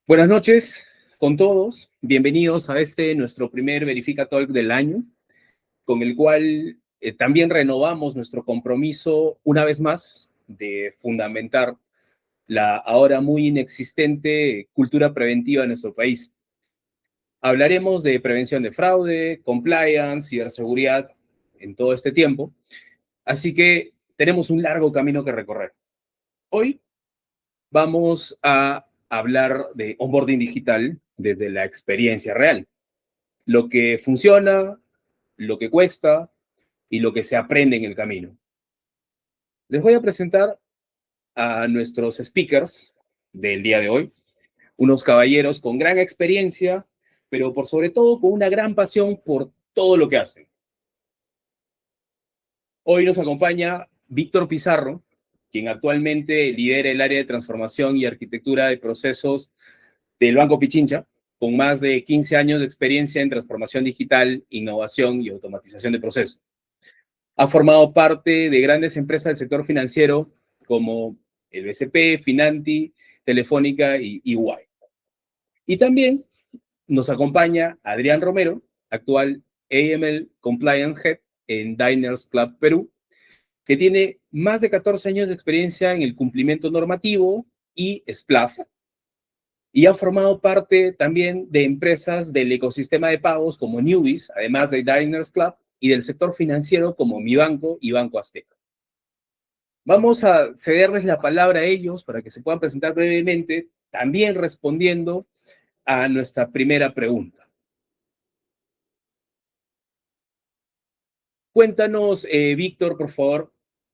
Buenas noches con todos. Bienvenidos a nuestro primer Verifica Talk del año, con el cual también renovamos nuestro compromiso una vez más de fundamentar la ahora muy inexistente cultura preventiva en nuestro país. Hablaremos de prevención de fraude, compliance, ciberseguridad en todo este tiempo, así que tenemos un largo camino que recorrer. Hoy vamos a hablar de onboarding digital desde la experiencia real. Lo que funciona, lo que cuesta y lo que se aprende en el camino. Les voy a presentar a nuestros speakers del día de hoy, unos caballeros con gran experiencia, pero por sobre todo con una gran pasión por todo lo que hacen. Hoy nos acompaña Víctor Pizarro, quien actualmente lidera el área de transformación y arquitectura de procesos del Banco Pichincha, con más de 15 años de experiencia en transformación digital, innovación y automatización de procesos. Ha formado parte de grandes empresas del sector financiero como el BCP, Finanti, Telefónica y EY. Y también nos acompaña Adrián Romero, actual AML Compliance Head en Diners Club Perú, que tiene más de 14 años de experiencia en el cumplimiento normativo y SPLAF, y ha formado parte también de empresas del ecosistema de pagos como Newbies, además de Diners Club, y del sector financiero como Mi Banco y Banco Azteca. Vamos a cederles la palabra a ellos para que se puedan presentar brevemente, también respondiendo a nuestra primera pregunta. Cuéntanos, Víctor, por favor,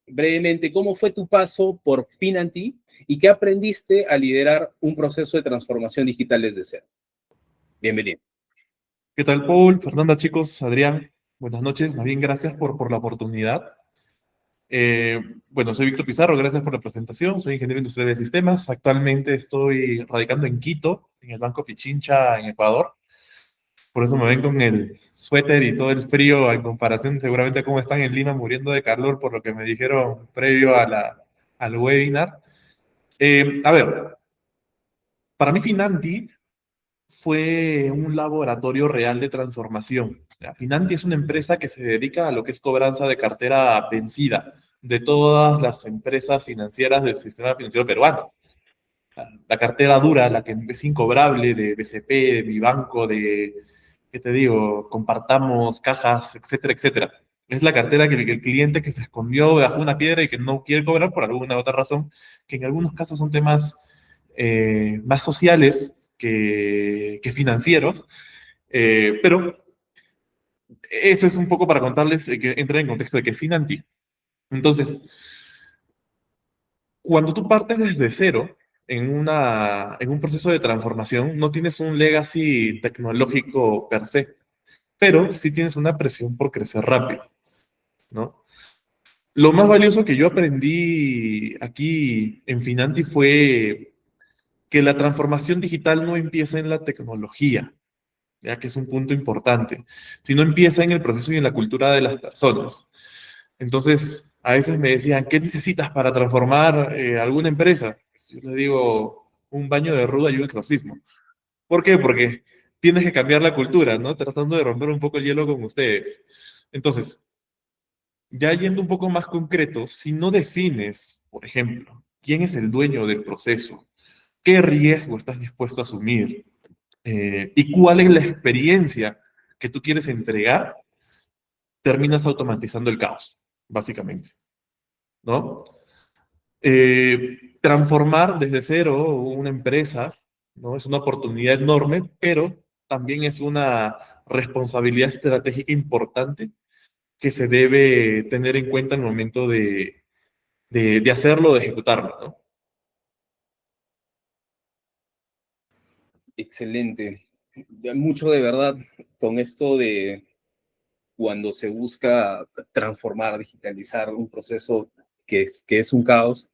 brevemente, ¿cómo fue tu paso por Finanti y qué aprendiste al liderar un proceso de transformación digital desde cero? Bienvenido. ¿Qué tal, Paul? Fernanda, chicos, Adrián, buenas noches. Más bien, gracias por la oportunidad. Bueno, soy Víctor Pizarro, gracias por la presentación. Soy ingeniero industrial de sistemas. Actualmente estoy radicando en Quito, en el Banco Pichincha, en Ecuador. Por eso me ven con el suéter y todo el frío en comparación seguramente a cómo están en Lima muriendo de calor por lo que me dijeron previo al webinar. A ver, para mí Finanti fue un laboratorio real de transformación. Finanti es una empresa que se dedica a lo que es cobranza de cartera vencida de todas las empresas financieras del sistema financiero peruano. La cartera dura, la que es incobrable de BCP, de Mi Banco, de, ¿qué te digo? Compartamos, cajas, etcétera, etcétera. Es la cartera que el cliente que se escondió bajo una piedra y que no quiere cobrar por alguna otra razón, que en algunos casos son temas más sociales que financieros, pero eso es un poco para contarles que entren en contexto de que es Finanti. Entonces, cuando tú partes desde cero en un proceso de transformación, no tienes un legacy tecnológico per se, pero sí tienes una presión por crecer rápido, ¿no? Lo más valioso que yo aprendí aquí en Finanti fue que la transformación digital no empieza en la tecnología, ya que es un punto importante, sino empieza en el proceso y en la cultura de las personas. Entonces, a veces me decían, ¿qué necesitas para transformar alguna empresa? Pues yo les digo, un baño de ruda y un exorcismo. ¿Por qué? Porque tienes que cambiar la cultura, ¿no? Tratando de romper un poco el hielo con ustedes. Entonces, ya yendo un poco más concreto, si no defines, por ejemplo, quién es el dueño del proceso, qué riesgo estás dispuesto a asumir, y cuál es la experiencia que tú quieres entregar, terminas automatizando el caos, básicamente, ¿no? Transformar desde cero una empresa, ¿no? Es una oportunidad enorme, pero también es una responsabilidad estratégica importante que se debe tener en cuenta en el momento de hacerlo, de ejecutarlo, ¿no? Excelente. Mucho de verdad con esto de cuando se busca transformar, digitalizar un proceso que es un caos,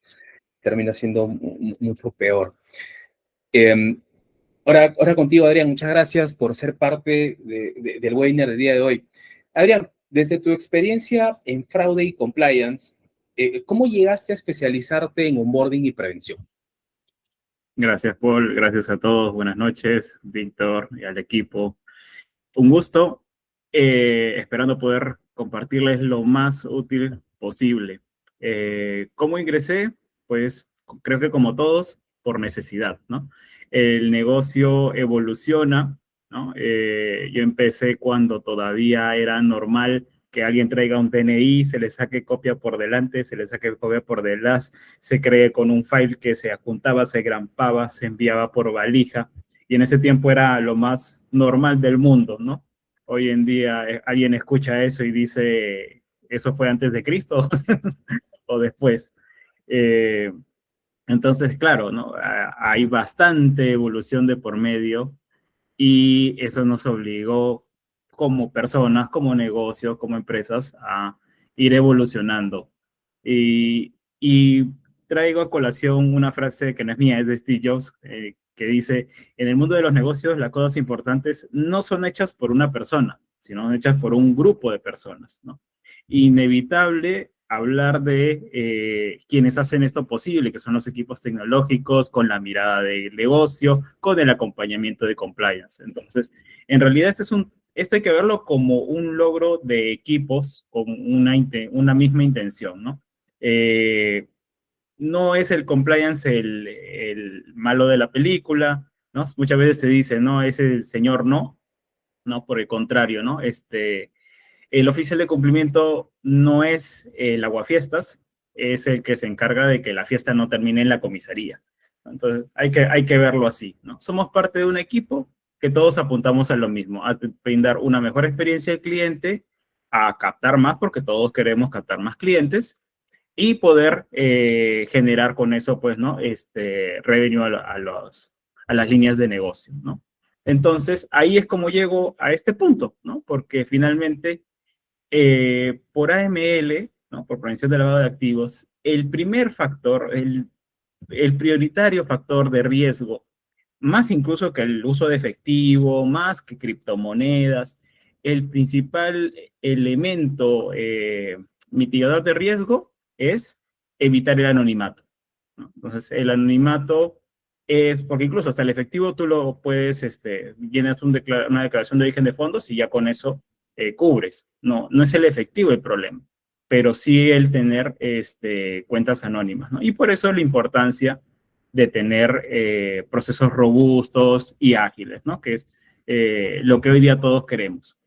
termina siendo mucho peor. Eh, ahora contigo, Adrián, muchas gracias por ser parte del webinar del día de hoy. Adrián, desde tu experiencia en fraude y compliance, ¿cómo llegaste a especializarte en onboarding y prevención? Gracias, Paul. Gracias a todos. Buenas noches, Víctor y al equipo. Un gusto, esperando poder compartirles lo más útil posible. ¿Cómo ingresé? Pues creo que como todos, por necesidad, ¿no? El negocio evoluciona, ¿no? Yo empecé cuando todavía era normal que alguien traiga un DNI, se le saque copia por delante, se le saque copia por detrás, se cree con un file que se apuntaba, se grampaba, se enviaba por valija, y en ese tiempo era lo más normal del mundo, ¿no? Hoy en día alguien escucha eso y dice, ¿eso fue antes de Cristo o después? Eh, entonces, claro, ¿no? Hay bastante evolución de por medio y eso nos obligó como personas, como negocios, como empresas a ir evolucionando. Y traigo a colación una frase que no es mía, es de Steve Jobs, que dice, en el mundo de los negocios las cosas importantes no son hechas por una persona, sino hechas por un grupo de personas, ¿no? Inevitable hablar de quienes hacen esto posible, que son los equipos tecnológicos, con la mirada de negocio, con el acompañamiento de compliance. Entonces, en realidad esto hay que verlo como un logro de equipos con una misma intención, ¿no? No es el compliance el malo de la película, ¿no? Muchas veces se dice, no, ese señor no, por el contrario, ¿no? El oficial de cumplimiento no es el aguafiestas, es el que se encarga de que la fiesta no termine en la comisaría. Entonces, hay que verlo así, ¿no? Somos parte de un equipo que todos apuntamos a lo mismo, a brindar una mejor experiencia al cliente, a captar más, porque todos queremos captar más clientes, y poder generar con eso, pues, ¿no? Revenue a las líneas de negocio, ¿no? Entonces, ahí es como llego a este punto, ¿no? Porque finalmente, por AML, ¿no? Por prevención de lavado de activos, el primer factor, el prioritario factor de riesgo, más incluso que el uso de efectivo, más que criptomonedas, el principal elemento mitigador de riesgo es evitar el anonimato, ¿no? Entonces, el anonimato es, porque incluso hasta el efectivo tú lo puedes, llenas una declaración de origen de fondos y ya con eso cubres. No, no es el efectivo el problema, pero sí el tener cuentas anónimas, ¿no? Y por eso la importancia de tener procesos robustos y ágiles, ¿no? Que es lo que hoy día todos queremos.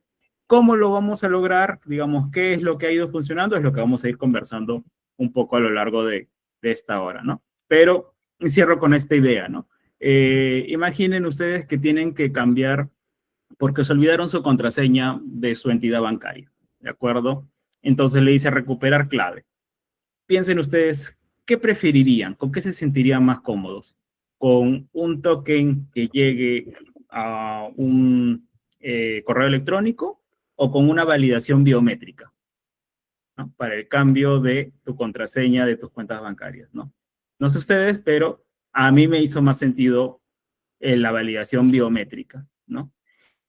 ¿Cómo lo vamos a lograr? Digamos, ¿qué es lo que ha ido funcionando? Es lo que vamos a ir conversando un poco a lo largo de esta hora, ¿no? Pero cierro con esta idea, ¿no? Imaginen ustedes que tienen que cambiar porque se olvidaron su contraseña de su entidad bancaria, ¿de acuerdo? Entonces le dice recuperar clave. Piensen ustedes, ¿qué preferirían? ¿Con qué se sentirían más cómodos? ¿Con un token que llegue a un correo electrónico o con una validación biométrica, ¿no? Para el cambio de tu contraseña de tus cuentas bancarias, ¿no? No sé ustedes, pero a mí me hizo más sentido la validación biométrica, ¿no?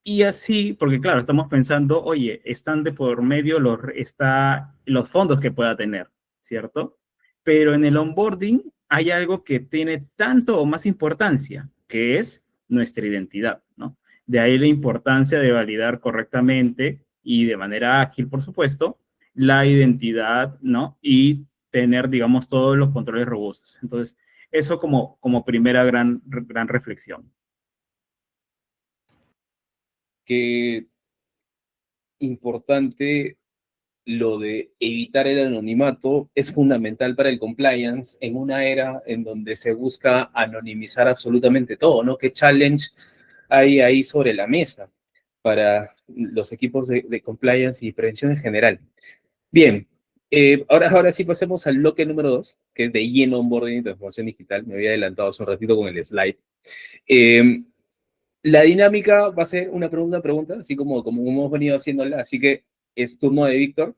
Y así, porque claro, estamos pensando, oye, están de por medio los fondos que pueda tener, ¿cierto? Pero en el onboarding hay algo que tiene tanto o más importancia, que es nuestra identidad, ¿no? De ahí la importancia de validar correctamente y de manera ágil, por supuesto, la identidad, ¿no? Y tener, digamos, todos los controles robustos. Entonces, eso como primera gran reflexión. Qué importante lo de evitar el anonimato es fundamental para el compliance en una era en donde se busca anonimizar absolutamente todo, ¿no? ¿Qué challenge hay ahí sobre la mesa para los equipos de compliance y prevención en general? Bien, ahora sí pasemos al bloque número 2, que es de lleno onboarding y transformación digital. Me había adelantado hace un ratito con el slide. Eh, la dinámica va a ser una pregunta, así como hemos venido haciéndola, así que es turno de Víctor.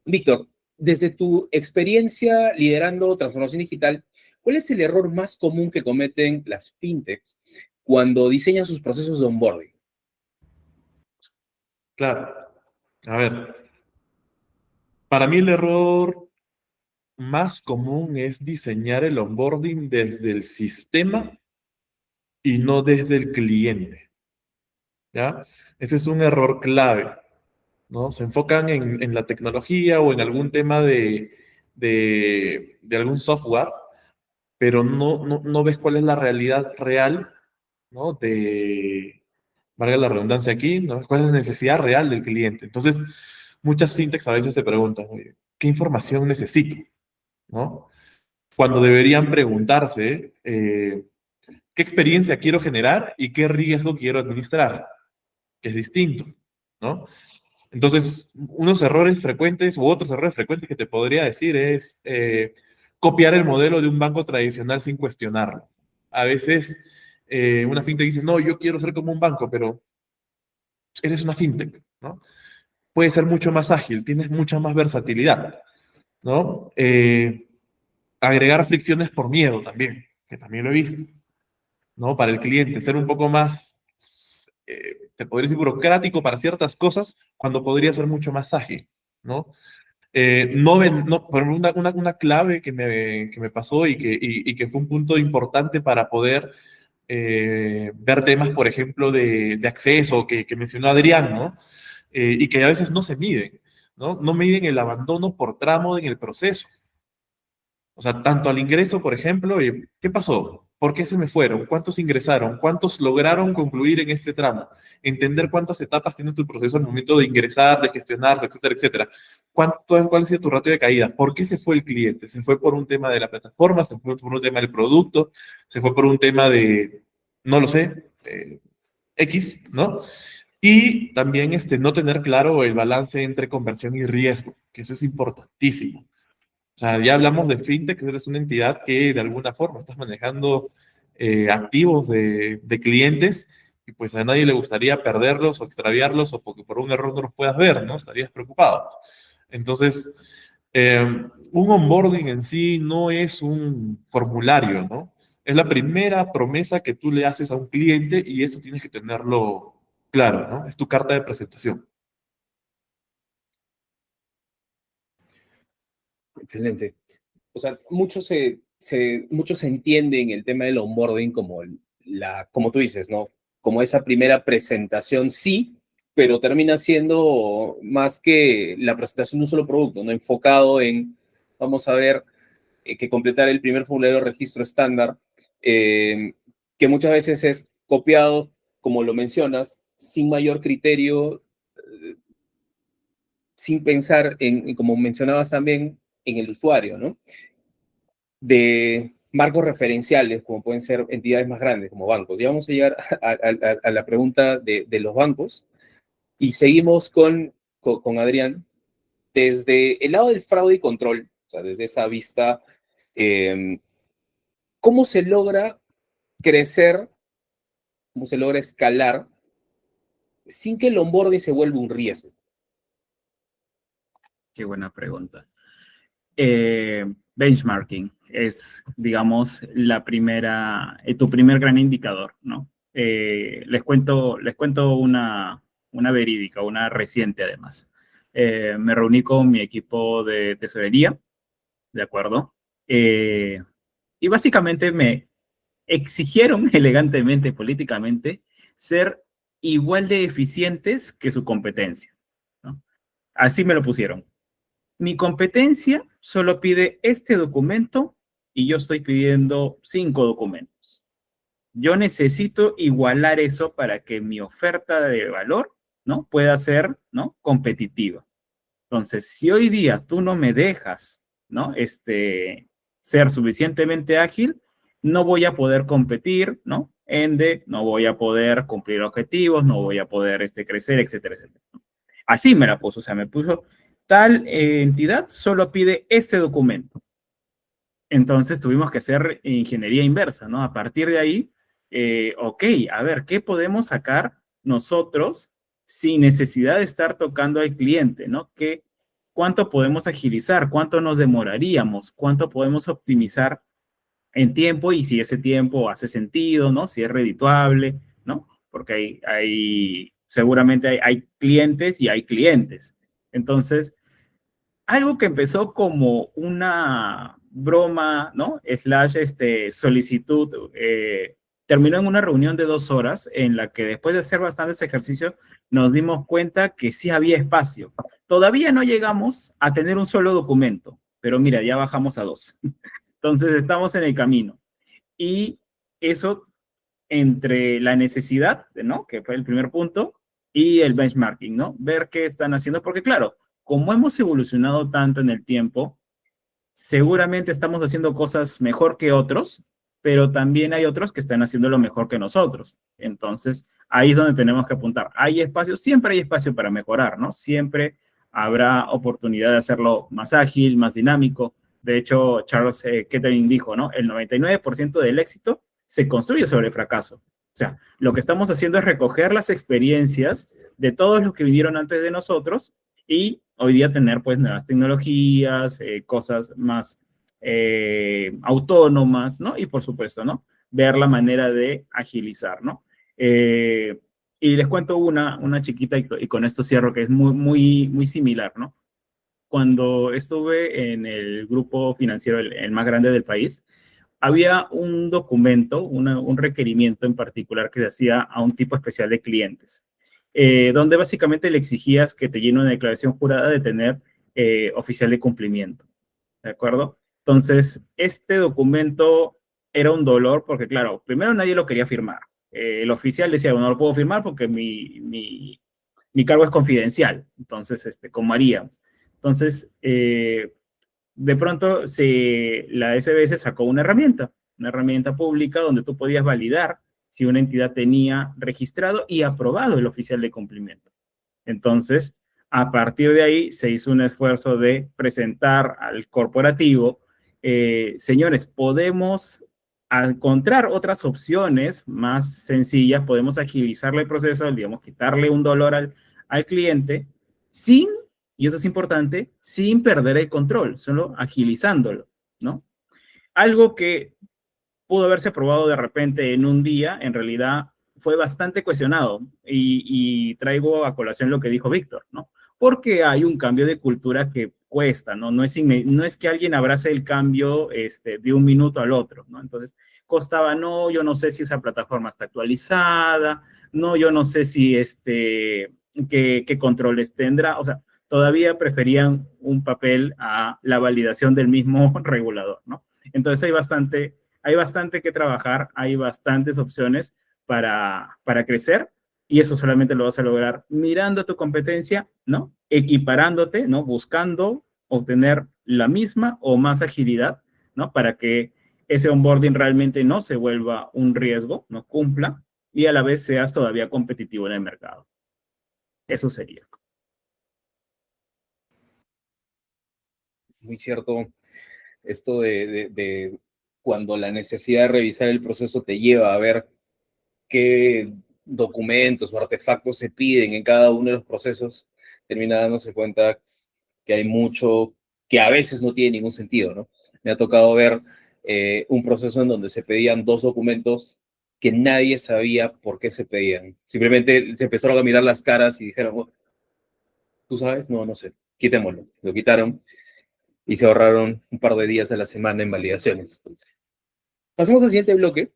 Víctor, desde tu experiencia liderando transformación digital, ¿cuál es el error más común que cometen las fintechs cuando diseñan sus procesos de onboarding? Claro. A ver, para mí el error más común es diseñar el onboarding desde el sistema y no desde el cliente, ¿ya? Ese es un error clave, ¿no? Se enfocan en la tecnología o en algún tema de algún software, pero no ves cuál es la realidad real, ¿no? Valga la redundancia aquí, no ves cuál es la necesidad real del cliente. Entonces, muchas fintechs a veces se preguntan, oye, ¿qué información necesito? ¿No? Cuando deberían preguntarse, ¿qué experiencia quiero generar y qué riesgo quiero administrar? Que es distinto, ¿no? Entonces, unos errores frecuentes u otros errores frecuentes que te podría decir es copiar el modelo de un banco tradicional sin cuestionarlo. A veces una fintech dice, no, yo quiero ser como un banco, pero eres una fintech, ¿no? Puede ser mucho más ágil, tienes mucha más versatilidad, ¿no? Agregar fricciones por miedo también, que también lo he visto, ¿no? Para el cliente, ser un poco más, se podría decir, burocrático para ciertas cosas, cuando podría ser mucho más ágil, ¿no? Por ejemplo, una clave que me pasó y que fue un punto importante para poder ver temas, por ejemplo, de acceso que mencionó Adrián, ¿no? Y que a veces no se miden, ¿no? No miden el abandono por tramo en el proceso. O sea, tanto al ingreso, por ejemplo, ¿qué pasó? ¿Por qué se me fueron? ¿Cuántos ingresaron? ¿Cuántos lograron concluir en este tramo? Entender cuántas etapas tiene tu proceso al momento de ingresar, de gestionarse, etcétera, etcétera. ¿Cuál ha sido tu ratio de caída? ¿Por qué se fue el cliente? ¿Se fue por un tema de la plataforma? ¿Se fue por un tema del producto? ¿Se fue por un tema de, no lo sé, X, ¿no? Y también no tener claro el balance entre conversión y riesgo, que eso es importantísimo. O sea, ya hablamos de fintech, eres una entidad que de alguna forma estás manejando activos de clientes y pues a nadie le gustaría perderlos o extraviarlos o porque por un error no los puedas ver, ¿no? Estarías preocupado. Entonces, un onboarding en sí no es un formulario, ¿no? Es la primera promesa que tú le haces a un cliente y eso tienes que tenerlo claro, ¿no? Es tu carta de presentación. Excelente. O sea, muchos entienden el tema del onboarding como como tú dices, ¿no? Como esa primera presentación, sí, pero termina siendo más que la presentación de un solo producto, ¿no? Enfocado en, vamos a ver, que completar el primer formulario de registro estándar, que muchas veces es copiado, como lo mencionas, sin mayor criterio, sin pensar como mencionabas también, en el usuario, ¿no? De marcos referenciales, como pueden ser entidades más grandes, como bancos. Ya vamos a llegar a la pregunta de los bancos y seguimos con Adrián. Desde el lado del fraude y control, o sea, desde esa vista, ¿cómo se logra crecer, cómo se logra escalar sin que el onboarding se vuelva un riesgo? Qué buena pregunta. Benchmarking es, digamos, tu primer gran indicador, ¿no? Les cuento una verídica, una reciente además. Me reuní con mi equipo de tesorería, ¿de acuerdo? Y básicamente me exigieron elegantemente, políticamente, ser igual de eficientes que su competencia, ¿no? Así me lo pusieron. Mi competencia solo pide este documento y yo estoy pidiendo 5 documentos. Yo necesito igualar eso para que mi oferta de valor, ¿no? Pueda ser, ¿no? Competitiva. Entonces, si hoy día tú no me dejas, ¿no? Ser suficientemente ágil, no voy a poder competir, ¿no? No voy a poder cumplir objetivos, no voy a poder crecer, etcétera, etcétera. Así me la puso, o sea, me puso tal entidad solo pide este documento. Entonces tuvimos que hacer ingeniería inversa, ¿no? A partir de ahí, ok, a ver, ¿qué podemos sacar nosotros sin necesidad de estar tocando al cliente, ¿no? ¿Cuánto podemos agilizar? ¿Cuánto nos demoraríamos? ¿Cuánto podemos optimizar en tiempo? Y si ese tiempo hace sentido, ¿no? Si es redituable, ¿no? Porque seguramente hay clientes y hay clientes. Entonces, algo que empezó como una broma, ¿no? Slash, solicitud, terminó en una reunión de 2 horas en la que después de hacer bastantes ejercicios nos dimos cuenta que sí había espacio. Todavía no llegamos a tener un solo documento, pero mira, ya bajamos a 2. Entonces estamos en el camino. Y eso entre la necesidad, ¿no? Que fue el primer punto, y el benchmarking, ¿no? Ver qué están haciendo, porque claro, como hemos evolucionado tanto en el tiempo, seguramente estamos haciendo cosas mejor que otros, pero también hay otros que están haciendo lo mejor que nosotros. Entonces, ahí es donde tenemos que apuntar. Hay espacio, siempre hay espacio para mejorar, ¿no? Siempre habrá oportunidad de hacerlo más ágil, más dinámico. De hecho, Charles Kettering dijo, ¿no? El 99% del éxito se construye sobre el fracaso. O sea, lo que estamos haciendo es recoger las experiencias de todos los que vinieron antes de nosotros y hoy día tener pues nuevas tecnologías, cosas más autónomas, ¿no? Y por supuesto, ¿no? Ver la manera de agilizar, ¿no? Y les cuento una chiquita y con esto cierro que es muy similar, ¿no? Cuando estuve en el grupo financiero, el más grande del país, había un documento, un requerimiento en particular que se hacía a un tipo especial de clientes, donde básicamente le exigías que te llene una declaración jurada de tener oficial de cumplimiento, ¿de acuerdo? Entonces, este documento era un dolor porque, claro, primero nadie lo quería firmar. El oficial decía, bueno, no lo puedo firmar porque mi cargo es confidencial. Entonces, ¿cómo haríamos? Entonces, de pronto la SBS sacó una herramienta pública donde tú podías validar si una entidad tenía registrado y aprobado el oficial de cumplimiento. Entonces, a partir de ahí se hizo un esfuerzo de presentar al corporativo, señores, podemos encontrar otras opciones más sencillas, podemos agilizarle el proceso, digamos, quitarle un dolor al cliente sin, y eso es importante, sin perder el control, solo agilizándolo, ¿no? Algo que pudo haberse aprobado de repente en un día, en realidad fue bastante cuestionado y traigo a colación lo que dijo Víctor, ¿no? Porque hay un cambio de cultura que cuesta, ¿no? No es que alguien abrace el cambio de un minuto al otro, ¿no? Entonces, costaba, no, yo no sé si esa plataforma está actualizada, no, yo no sé si qué controles tendrá, o sea, todavía preferían un papel a la validación del mismo regulador, ¿no? Entonces hay bastante que trabajar, hay bastantes opciones para crecer y eso solamente lo vas a lograr mirando tu competencia, ¿no? Equiparándote, ¿no? Buscando obtener la misma o más agilidad, ¿no? Para que ese onboarding realmente no se vuelva un riesgo, no cumpla y a la vez seas todavía competitivo en el mercado. Eso sería. Muy cierto esto de cuando la necesidad de revisar el proceso te lleva a ver qué documentos o artefactos se piden en cada uno de los procesos, termina dándose cuenta que hay mucho que a veces no tiene ningún sentido, ¿no? Me ha tocado ver un proceso en donde se pedían 2 documentos que nadie sabía por qué se pedían. Simplemente se empezaron a mirar las caras y dijeron, "Oh, ¿tú sabes? No, no sé. Quitémoslo." Lo quitaron y se ahorraron un par de días a la semana en validaciones. Pasemos al siguiente bloque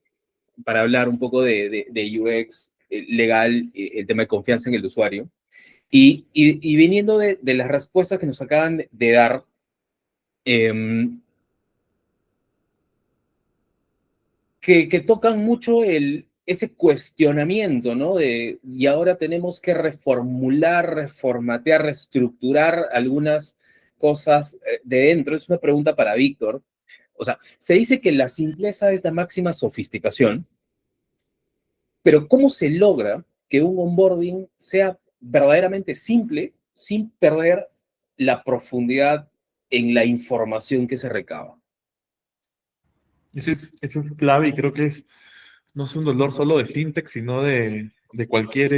para hablar un poco de UX legal, el tema de confianza en el usuario. Y viniendo de las respuestas que nos acaban de dar, que tocan mucho ese cuestionamiento, ¿no? Y ahora tenemos que reformular, reformatear, reestructurar algunas cosas de dentro. Es una pregunta para Víctor. O sea, se dice que la simpleza es la máxima sofisticación, pero ¿cómo se logra que un onboarding sea verdaderamente simple sin perder la profundidad en la información que se recaba? Eso es clave y creo que no es un dolor solo de fintech, sino de cualquier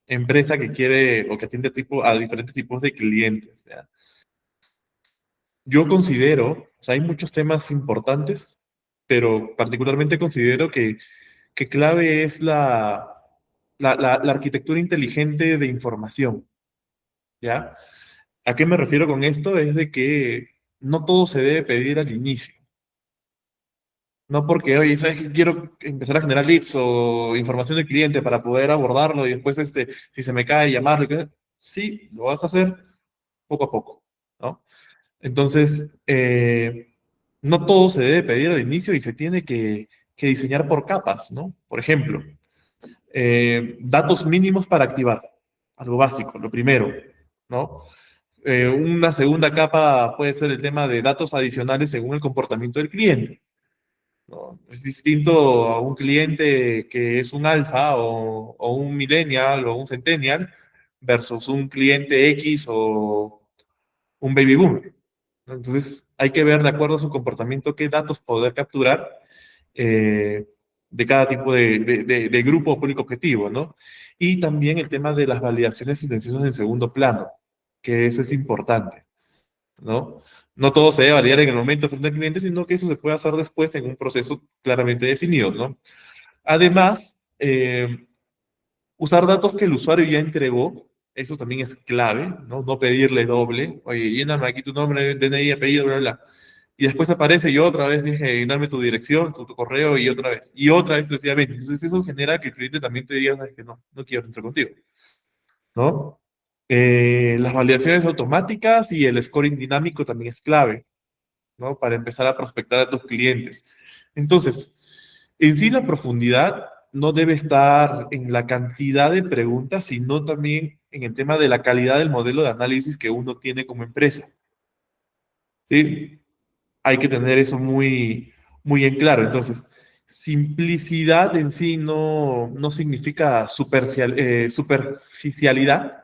empresa que quiere o que atiende a diferentes tipos de clientes. ¿Ya? Yo considero, o sea, hay muchos temas importantes, pero particularmente considero que clave es la arquitectura inteligente de información, ¿ya? ¿A qué me refiero con esto? Es de que no todo se debe pedir al inicio. No porque, oye, ¿sabes qué? Quiero empezar a generar leads o información del cliente para poder abordarlo y después, si se me cae, llamarlo. Sí, lo vas a hacer poco a poco, ¿no? Entonces, no todo se debe pedir al inicio y se tiene que diseñar por capas, ¿no? Por ejemplo, datos mínimos para activar, algo básico, lo primero, ¿no? Una segunda capa puede ser el tema de datos adicionales según el comportamiento del cliente, ¿no? Es distinto a un cliente que es un alfa o un millennial o un centennial versus un cliente X o un baby boomer, ¿no? Entonces, hay que ver de acuerdo a su comportamiento qué datos poder capturar eh, de cada tipo de grupo público objetivo, ¿no? Y también el tema de las validaciones silenciosas en segundo plano, que eso es importante, ¿no? No todo se debe validar en el momento frente al cliente, sino que eso se puede hacer después en un proceso claramente definido, ¿no? Además, usar datos que el usuario ya entregó, eso también es clave, ¿no? No pedirle doble, oye, lléname aquí tu nombre, DNI, apellido, bla, bla, bla. Y después aparece yo otra vez dije, dame tu dirección, tu correo y otra vez sucesivamente. Entonces eso genera que el cliente también te diga, sabes que no, no quiero entrar contigo, ¿no? Las validaciones automáticas y el scoring dinámico también es clave, ¿no? Para empezar a prospectar a tus clientes. Entonces, en sí la profundidad no debe estar en la cantidad de preguntas, sino también en el tema de la calidad del modelo de análisis que uno tiene como empresa, ¿sí? Hay que tener eso muy, muy en claro. Entonces, simplicidad en sí no significa superficialidad,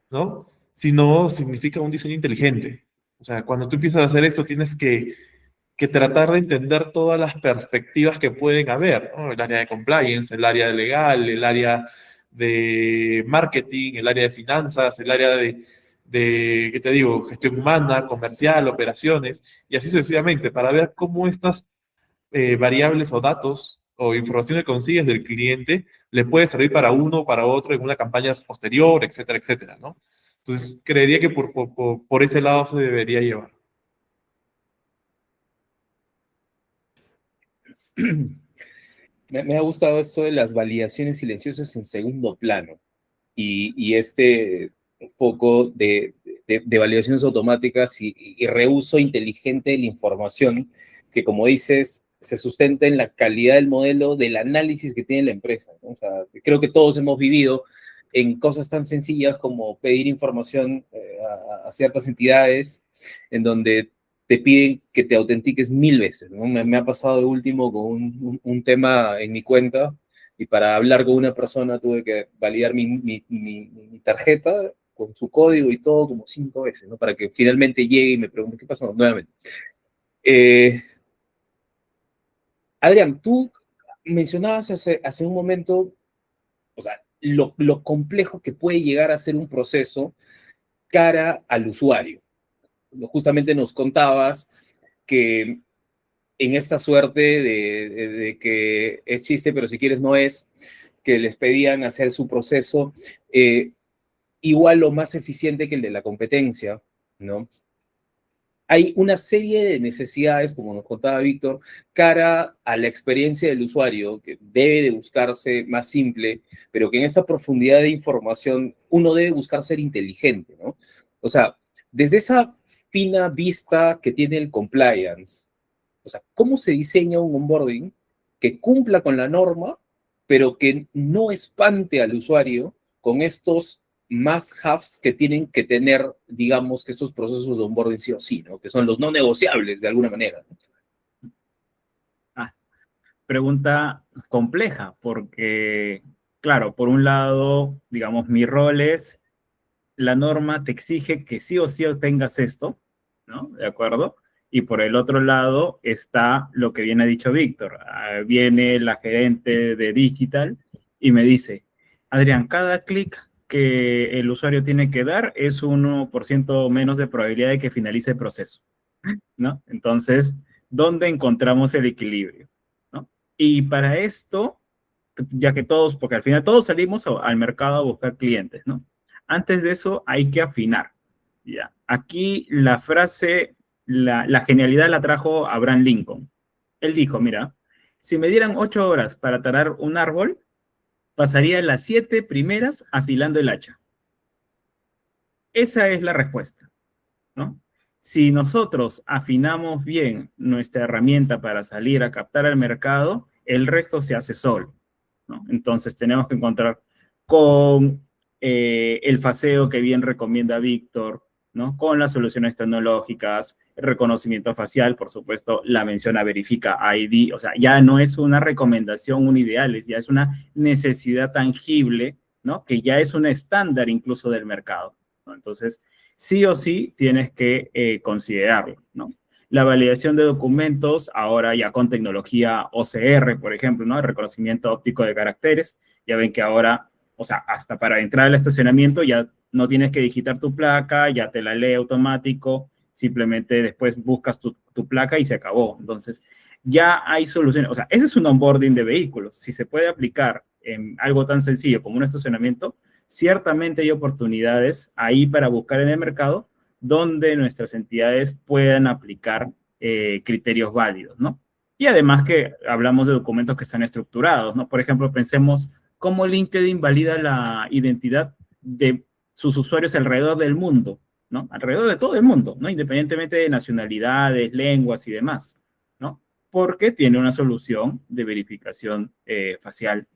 ¿no? Sino significa un diseño inteligente. O sea, cuando tú empiezas a hacer esto, tienes que tratar de entender todas las perspectivas que pueden haber, ¿no? El área de compliance, el área legal, el área de marketing, el área de finanzas, el área ¿qué te digo? Gestión humana, comercial, operaciones, y así sucesivamente, para ver cómo estas variables o datos o información que consigues del cliente le puede servir para uno o para otro en una campaña posterior, etcétera, etcétera, ¿no? Entonces, creería que por ese lado se debería llevar. Me ha gustado esto de las validaciones silenciosas en segundo plano y este foco de validaciones automáticas y reuso inteligente de la información que, como dices, se sustenta en la calidad del modelo del análisis que tiene la empresa, ¿no? O sea, creo que todos hemos vivido en cosas tan sencillas como pedir información a ciertas entidades en donde te piden que te autentiques 1000 veces, ¿no? Me ha pasado de último con un tema en mi cuenta y para hablar con una persona tuve que validar mi tarjeta con su código y todo como 5 veces, ¿no? Para que finalmente llegue y me pregunte qué pasó nuevamente. Eh, Adrián, tú mencionabas hace un momento, o sea, lo complejo que puede llegar a ser un proceso cara al usuario. Justamente nos contabas que en esta suerte de que es chiste, pero si quieres no es, que les pedían hacer su proceso igual o más eficiente que el de la competencia, ¿no? Hay una serie de necesidades, como nos contaba Víctor, cara a la experiencia del usuario, que debe de buscarse más simple, pero que en esta profundidad de información uno debe buscar ser inteligente, ¿no? O sea, desde esa fina vista que tiene el compliance, o sea, ¿cómo se diseña un onboarding que cumpla con la norma, pero que no espante al usuario con estos must-haves que tienen que tener, digamos, que estos procesos de onboarding sí o sí, ¿no? Que son los no negociables de alguna manera, ¿no? Ah, pregunta compleja, porque, claro, por un lado, digamos, mi rol es, la norma te exige que sí o sí obtengas esto, ¿no? ¿De acuerdo? Y por el otro lado está lo que bien ha dicho Víctor. Viene la gerente de digital y me dice, Adrián, cada clic que el usuario tiene que dar es 1% menos de probabilidad de que finalice el proceso, ¿no? Entonces, ¿dónde encontramos el equilibrio? ¿No? Y para esto, ya que todos, porque al final todos salimos al mercado a buscar clientes, ¿no? Antes de eso hay que afinar, Ya. Aquí la frase, la genialidad la trajo Abraham Lincoln. Él dijo, mira, si me dieran 8 horas para talar un árbol, pasaría las 7 primeras afilando el hacha. Esa es la respuesta, ¿no? Si nosotros afinamos bien nuestra herramienta para salir a captar al mercado, el resto se hace solo, ¿no? Entonces tenemos que encontrar con el faseo que bien recomienda Víctor, ¿no? Con las soluciones tecnológicas, el reconocimiento facial, por supuesto, la mención a Verifica ID, o sea, ya no es una recomendación, un ideal, ya es una necesidad tangible, ¿no? Que ya es un estándar incluso del mercado, ¿no? Entonces, sí o sí tienes que considerarlo, ¿no? La validación de documentos, ahora ya con tecnología OCR, por ejemplo, ¿no? El reconocimiento óptico de caracteres. Ya ven que ahora, o sea, hasta para entrar al estacionamiento ya no tienes que digitar tu placa, ya te la lee automático, simplemente después buscas tu placa y se acabó. Entonces, ya hay soluciones. O sea, ese es un onboarding de vehículos. Si se puede aplicar en algo tan sencillo como un estacionamiento, ciertamente hay oportunidades ahí para buscar en el mercado donde nuestras entidades puedan aplicar criterios válidos, ¿no? Y además que hablamos de documentos que están estructurados, ¿no? Por ejemplo, pensemos cómo LinkedIn valida la identidad de sus usuarios alrededor del mundo, ¿no? Alrededor de todo el mundo, ¿no? Independientemente de nacionalidades, lenguas y demás, ¿no? Porque tiene una solución de verificación facial,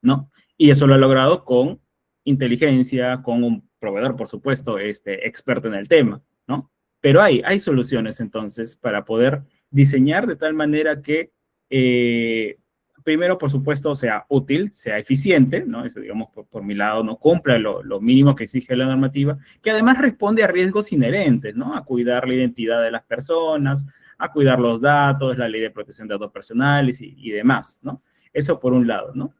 ¿no? Y eso lo ha logrado con inteligencia, con un proveedor, por supuesto, experto en el tema, ¿no? Pero hay soluciones entonces para poder diseñar de tal manera que, primero, por supuesto, sea útil, sea eficiente, ¿no? Eso, digamos, por mi lado, no cumpla lo mínimo que exige la normativa, que además responde a riesgos inherentes, ¿no? A cuidar la identidad de las personas, a cuidar los datos, la ley de protección de datos personales y demás, ¿no? Eso por un lado, ¿no?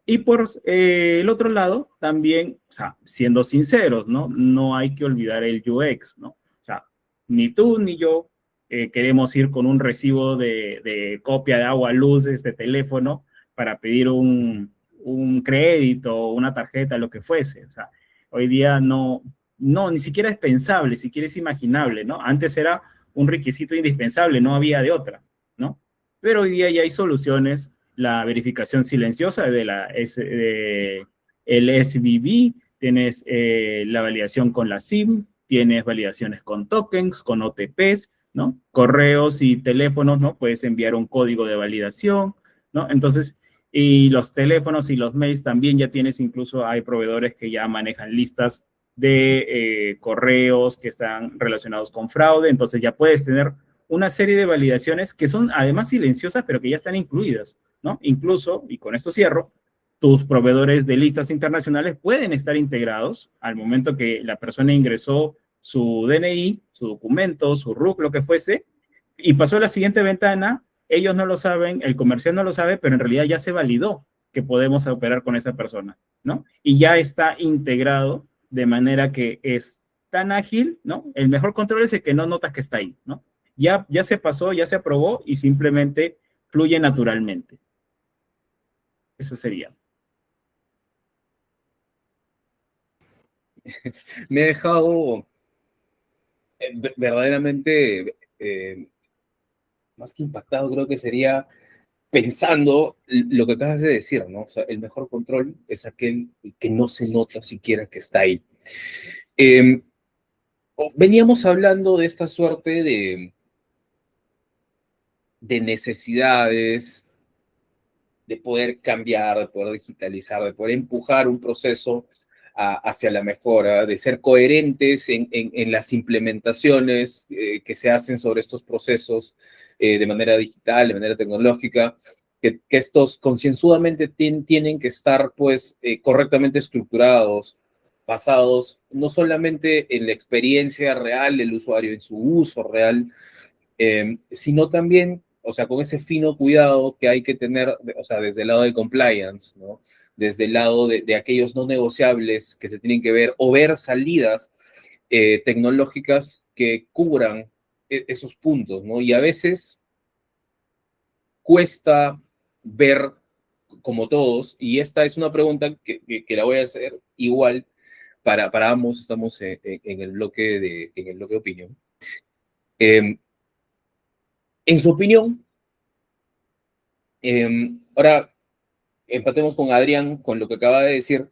Y por el otro lado, también, o sea, siendo sinceros, ¿no? No hay que olvidar el UX, ¿no? O sea, ni tú ni yo queremos ir con un recibo de copia de agua, luz, teléfono para pedir un crédito, una tarjeta, lo que fuese. O sea, hoy día no, ni siquiera es pensable, siquiera es imaginable, ¿no? Antes era un requisito indispensable, no había de otra, ¿no? Pero hoy día ya hay soluciones, la verificación silenciosa de el SVB, tienes la validación con la SIM, tienes validaciones con tokens, con OTPs, ¿no? Correos y teléfonos, ¿no? Puedes enviar un código de validación, ¿no? Entonces, y los teléfonos y los mails también ya tienes, incluso hay proveedores que ya manejan listas de correos que están relacionados con fraude, entonces ya puedes tener una serie de validaciones que son además silenciosas, pero que ya están incluidas, ¿no? Incluso, y con esto cierro, tus proveedores de listas internacionales pueden estar integrados al momento que la persona ingresó su DNI, su documento, su RUC, lo que fuese, y pasó a la siguiente ventana, ellos no lo saben, el comercial no lo sabe, pero en realidad ya se validó que podemos operar con esa persona, ¿no? Y ya está integrado de manera que es tan ágil, ¿no? El mejor control es el que no notas que está ahí, ¿no? Ya se pasó, ya se aprobó y simplemente fluye naturalmente. Eso sería. Me ha dejado verdaderamente, más que impactado, creo que sería pensando lo que acabas de decir, ¿no? O sea, el mejor control es aquel que no se nota siquiera que está ahí. Eh, Veníamos hablando de esta suerte de necesidades, de poder cambiar, de poder digitalizar, de poder empujar un proceso hacia la mejora, de ser coherentes en las implementaciones que se hacen sobre estos procesos de manera digital, de manera tecnológica, que estos concienzudamente tienen que estar pues correctamente estructurados, basados no solamente en la experiencia real del usuario, en su uso real, sino también, o sea, con ese fino cuidado que hay que tener, o sea, desde el lado de compliance, ¿no? Desde el lado de aquellos no negociables que se tienen que ver, o ver salidas tecnológicas que cubran esos puntos, ¿no? Y a veces cuesta ver como todos, y esta es una pregunta que la voy a hacer igual, para ambos, estamos en el bloque de opinión. En su opinión, ahora empatemos con Adrián, con lo que acaba de decir,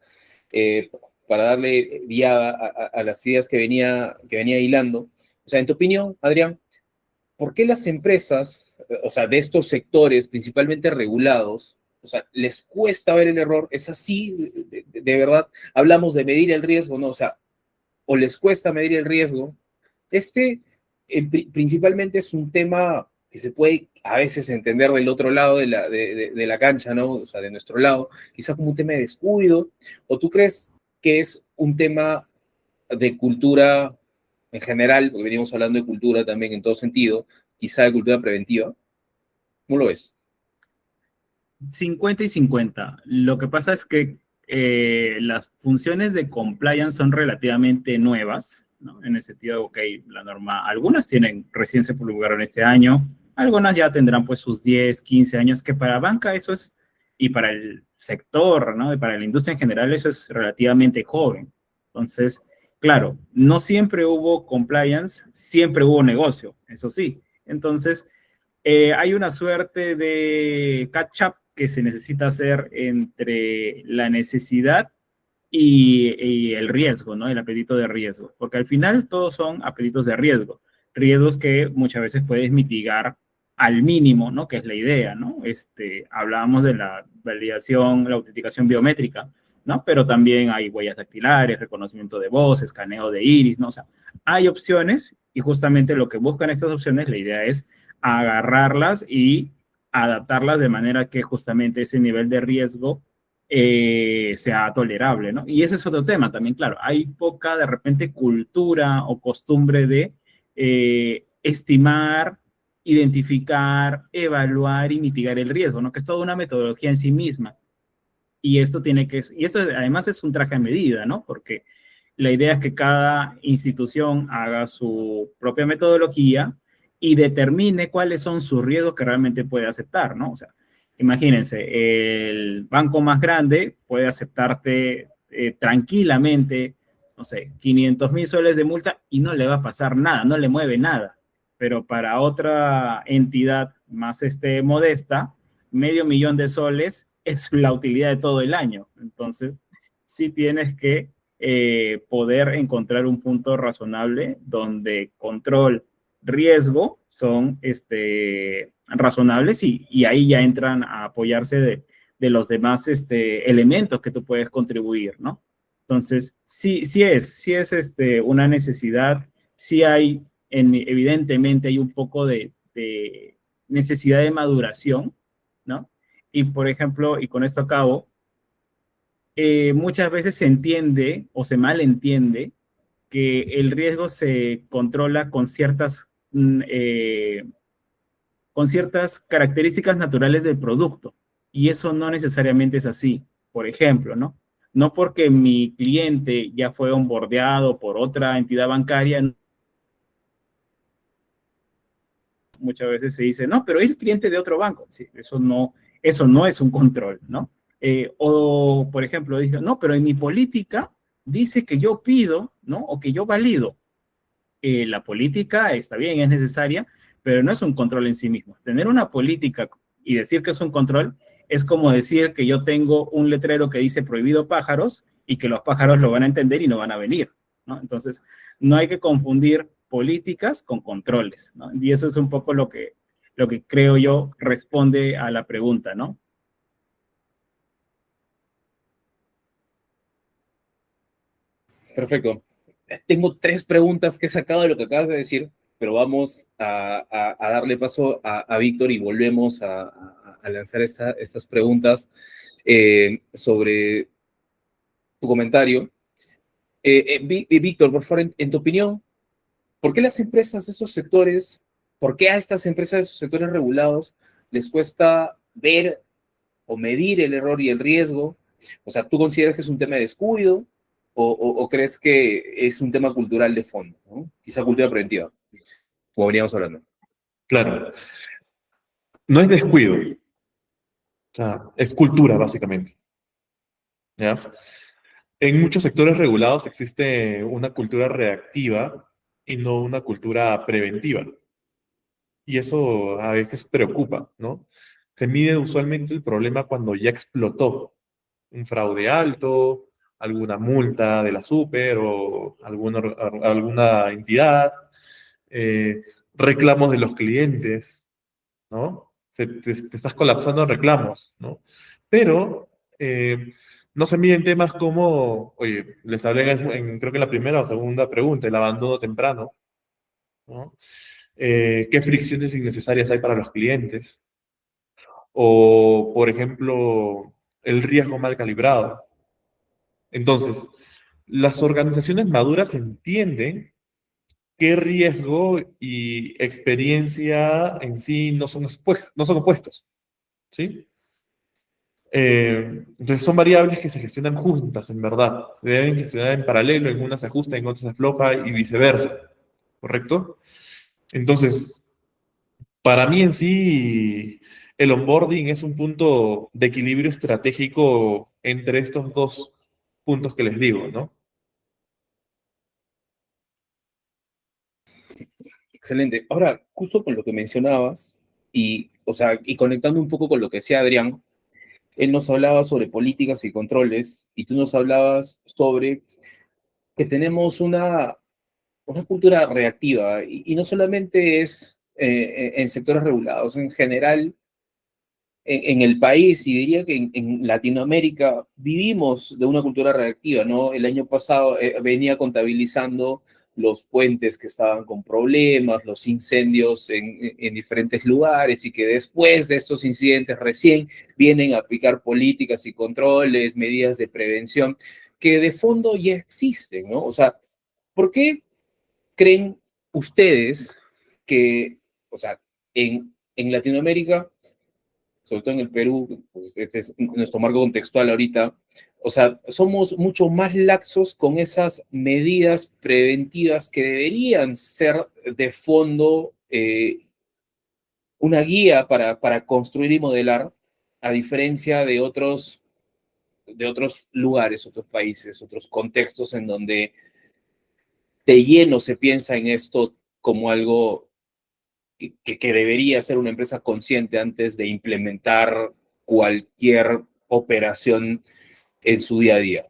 para darle vía a las ideas que venía hilando. O sea, en tu opinión, Adrián, ¿por qué las empresas, o sea, de estos sectores principalmente regulados, o sea, les cuesta ver el error? ¿Es así, de verdad? Hablamos de medir el riesgo, ¿no? O sea, o les cuesta medir el riesgo. Principalmente es un tema que se puede a veces entender del otro lado de la cancha, ¿no? O sea, de nuestro lado, quizá como un tema de descuido, o tú crees que es un tema de cultura en general, porque venimos hablando de cultura también en todo sentido, quizá de cultura preventiva. ¿Cómo lo ves? 50 y 50. Lo que pasa es que las funciones de compliance son relativamente nuevas, ¿no? En el sentido, ok, la norma, algunas recién se promulgaron este año, algunas ya tendrán pues sus 10, 15 años, que para banca eso es, y para el sector, ¿no? Para la industria en general eso es relativamente joven. Entonces, claro, no siempre hubo compliance, siempre hubo negocio, eso sí. Entonces, hay una suerte de catch-up que se necesita hacer entre la necesidad y el riesgo, ¿no? El apetito de riesgo, porque al final todos son apetitos de riesgo, riesgos que muchas veces puedes mitigar al mínimo, ¿no? Que es la idea, ¿no? Hablábamos de la validación, la autenticación biométrica, ¿no? Pero también hay huellas dactilares, reconocimiento de voz, escaneo de iris, ¿no? O sea, hay opciones y justamente lo que buscan estas opciones, la idea es agarrarlas y adaptarlas de manera que justamente ese nivel de riesgo sea tolerable, ¿no? Y ese es otro tema también, claro. Hay poca, de repente, cultura o costumbre de estimar, identificar, evaluar y mitigar el riesgo, ¿no? Que es toda una metodología en sí misma. Y esto además es un traje a medida, ¿no? Porque la idea es que cada institución haga su propia metodología y determine cuáles son sus riesgos que realmente puede aceptar, ¿no? O sea, imagínense, el banco más grande puede aceptarte tranquilamente, no sé, 500,000 soles de multa y no le va a pasar nada, no le mueve nada. Pero para otra entidad más modesta, 500,000 de soles es la utilidad de todo el año. Entonces, sí tienes que poder encontrar un punto razonable donde control, riesgo son razonables y ahí ya entran a apoyarse de los demás elementos que tú puedes contribuir, ¿no? Entonces, sí es una necesidad, sí hay, evidentemente hay un poco de necesidad de maduración, ¿no? Y por ejemplo, y con esto acabo, muchas veces se entiende o se malentiende que el riesgo se controla con ciertas características naturales del producto. Y eso no necesariamente es así. Por ejemplo, ¿no? No porque mi cliente ya fue onboardeado por otra entidad bancaria, muchas veces se dice, no, pero es el cliente de otro banco. Sí, eso no es un control, ¿no? O, por ejemplo, dice, no, pero en mi política dice que yo pido, ¿no? O que yo valido. La política está bien, es necesaria, pero no es un control en sí mismo. Tener una política y decir que es un control es como decir que yo tengo un letrero que dice prohibido pájaros y que los pájaros lo van a entender y no van a venir, ¿no? Entonces, no hay que confundir políticas con controles, ¿no? Y eso es un poco lo que creo yo responde a la pregunta, ¿no? Perfecto. Tengo 3 preguntas que he sacado de lo que acabas de decir, pero vamos a darle paso a Víctor y volvemos a lanzar estas preguntas sobre tu comentario. Víctor, por favor, en tu opinión, ¿por qué las empresas de esos sectores, por qué a estas empresas de esos sectores regulados les cuesta ver o medir el error y el riesgo? O sea, ¿tú consideras que es un tema de descuido o crees que es un tema cultural de fondo, ¿no? Quizá cultura preventiva, como veníamos hablando. Claro, no es descuido, o sea, es cultura, básicamente. ¿Ya? En muchos sectores regulados existe una cultura reactiva y no una cultura preventiva. Y eso a veces preocupa, ¿no? Se mide usualmente el problema cuando ya explotó un fraude alto, alguna multa de la super o alguna entidad, eh, reclamos de los clientes, ¿no? Te estás colapsando en reclamos, ¿no? Pero no se miden temas como, oye, les hablé creo que en la primera o segunda pregunta, el abandono temprano, ¿no? ¿Qué fricciones innecesarias hay para los clientes? O, por ejemplo, el riesgo mal calibrado. Entonces, las organizaciones maduras entienden qué riesgo y experiencia en sí no son opuestos, ¿sí? Entonces son variables que se gestionan juntas, en verdad. Se deben gestionar en paralelo, en unas se ajusta, en otras se afloja y viceversa, ¿correcto? Entonces, para mí en sí, el onboarding es un punto de equilibrio estratégico entre estos dos puntos que les digo, ¿no? Excelente. Ahora, justo con lo que mencionabas, y, o sea, y conectando un poco con lo que decía Adrián, él nos hablaba sobre políticas y controles, y tú nos hablabas sobre que tenemos una cultura reactiva, y no solamente es en sectores regulados, en general, en el país, y diría que en Latinoamérica vivimos de una cultura reactiva, ¿no? El año pasado venía contabilizando los puentes que estaban con problemas, los incendios en diferentes lugares, y que después de estos incidentes recién vienen a aplicar políticas y controles, medidas de prevención, que de fondo ya existen, ¿no? O sea, ¿por qué creen ustedes que, o sea, en Latinoamérica, sobre todo en el Perú, pues este es nuestro marco contextual ahorita, o sea, somos mucho más laxos con esas medidas preventivas que deberían ser de fondo una guía para construir y modelar, a diferencia de otros lugares, otros países, otros contextos en donde de lleno se piensa en esto como algo que debería ser una empresa consciente antes de implementar cualquier operación en su día a día.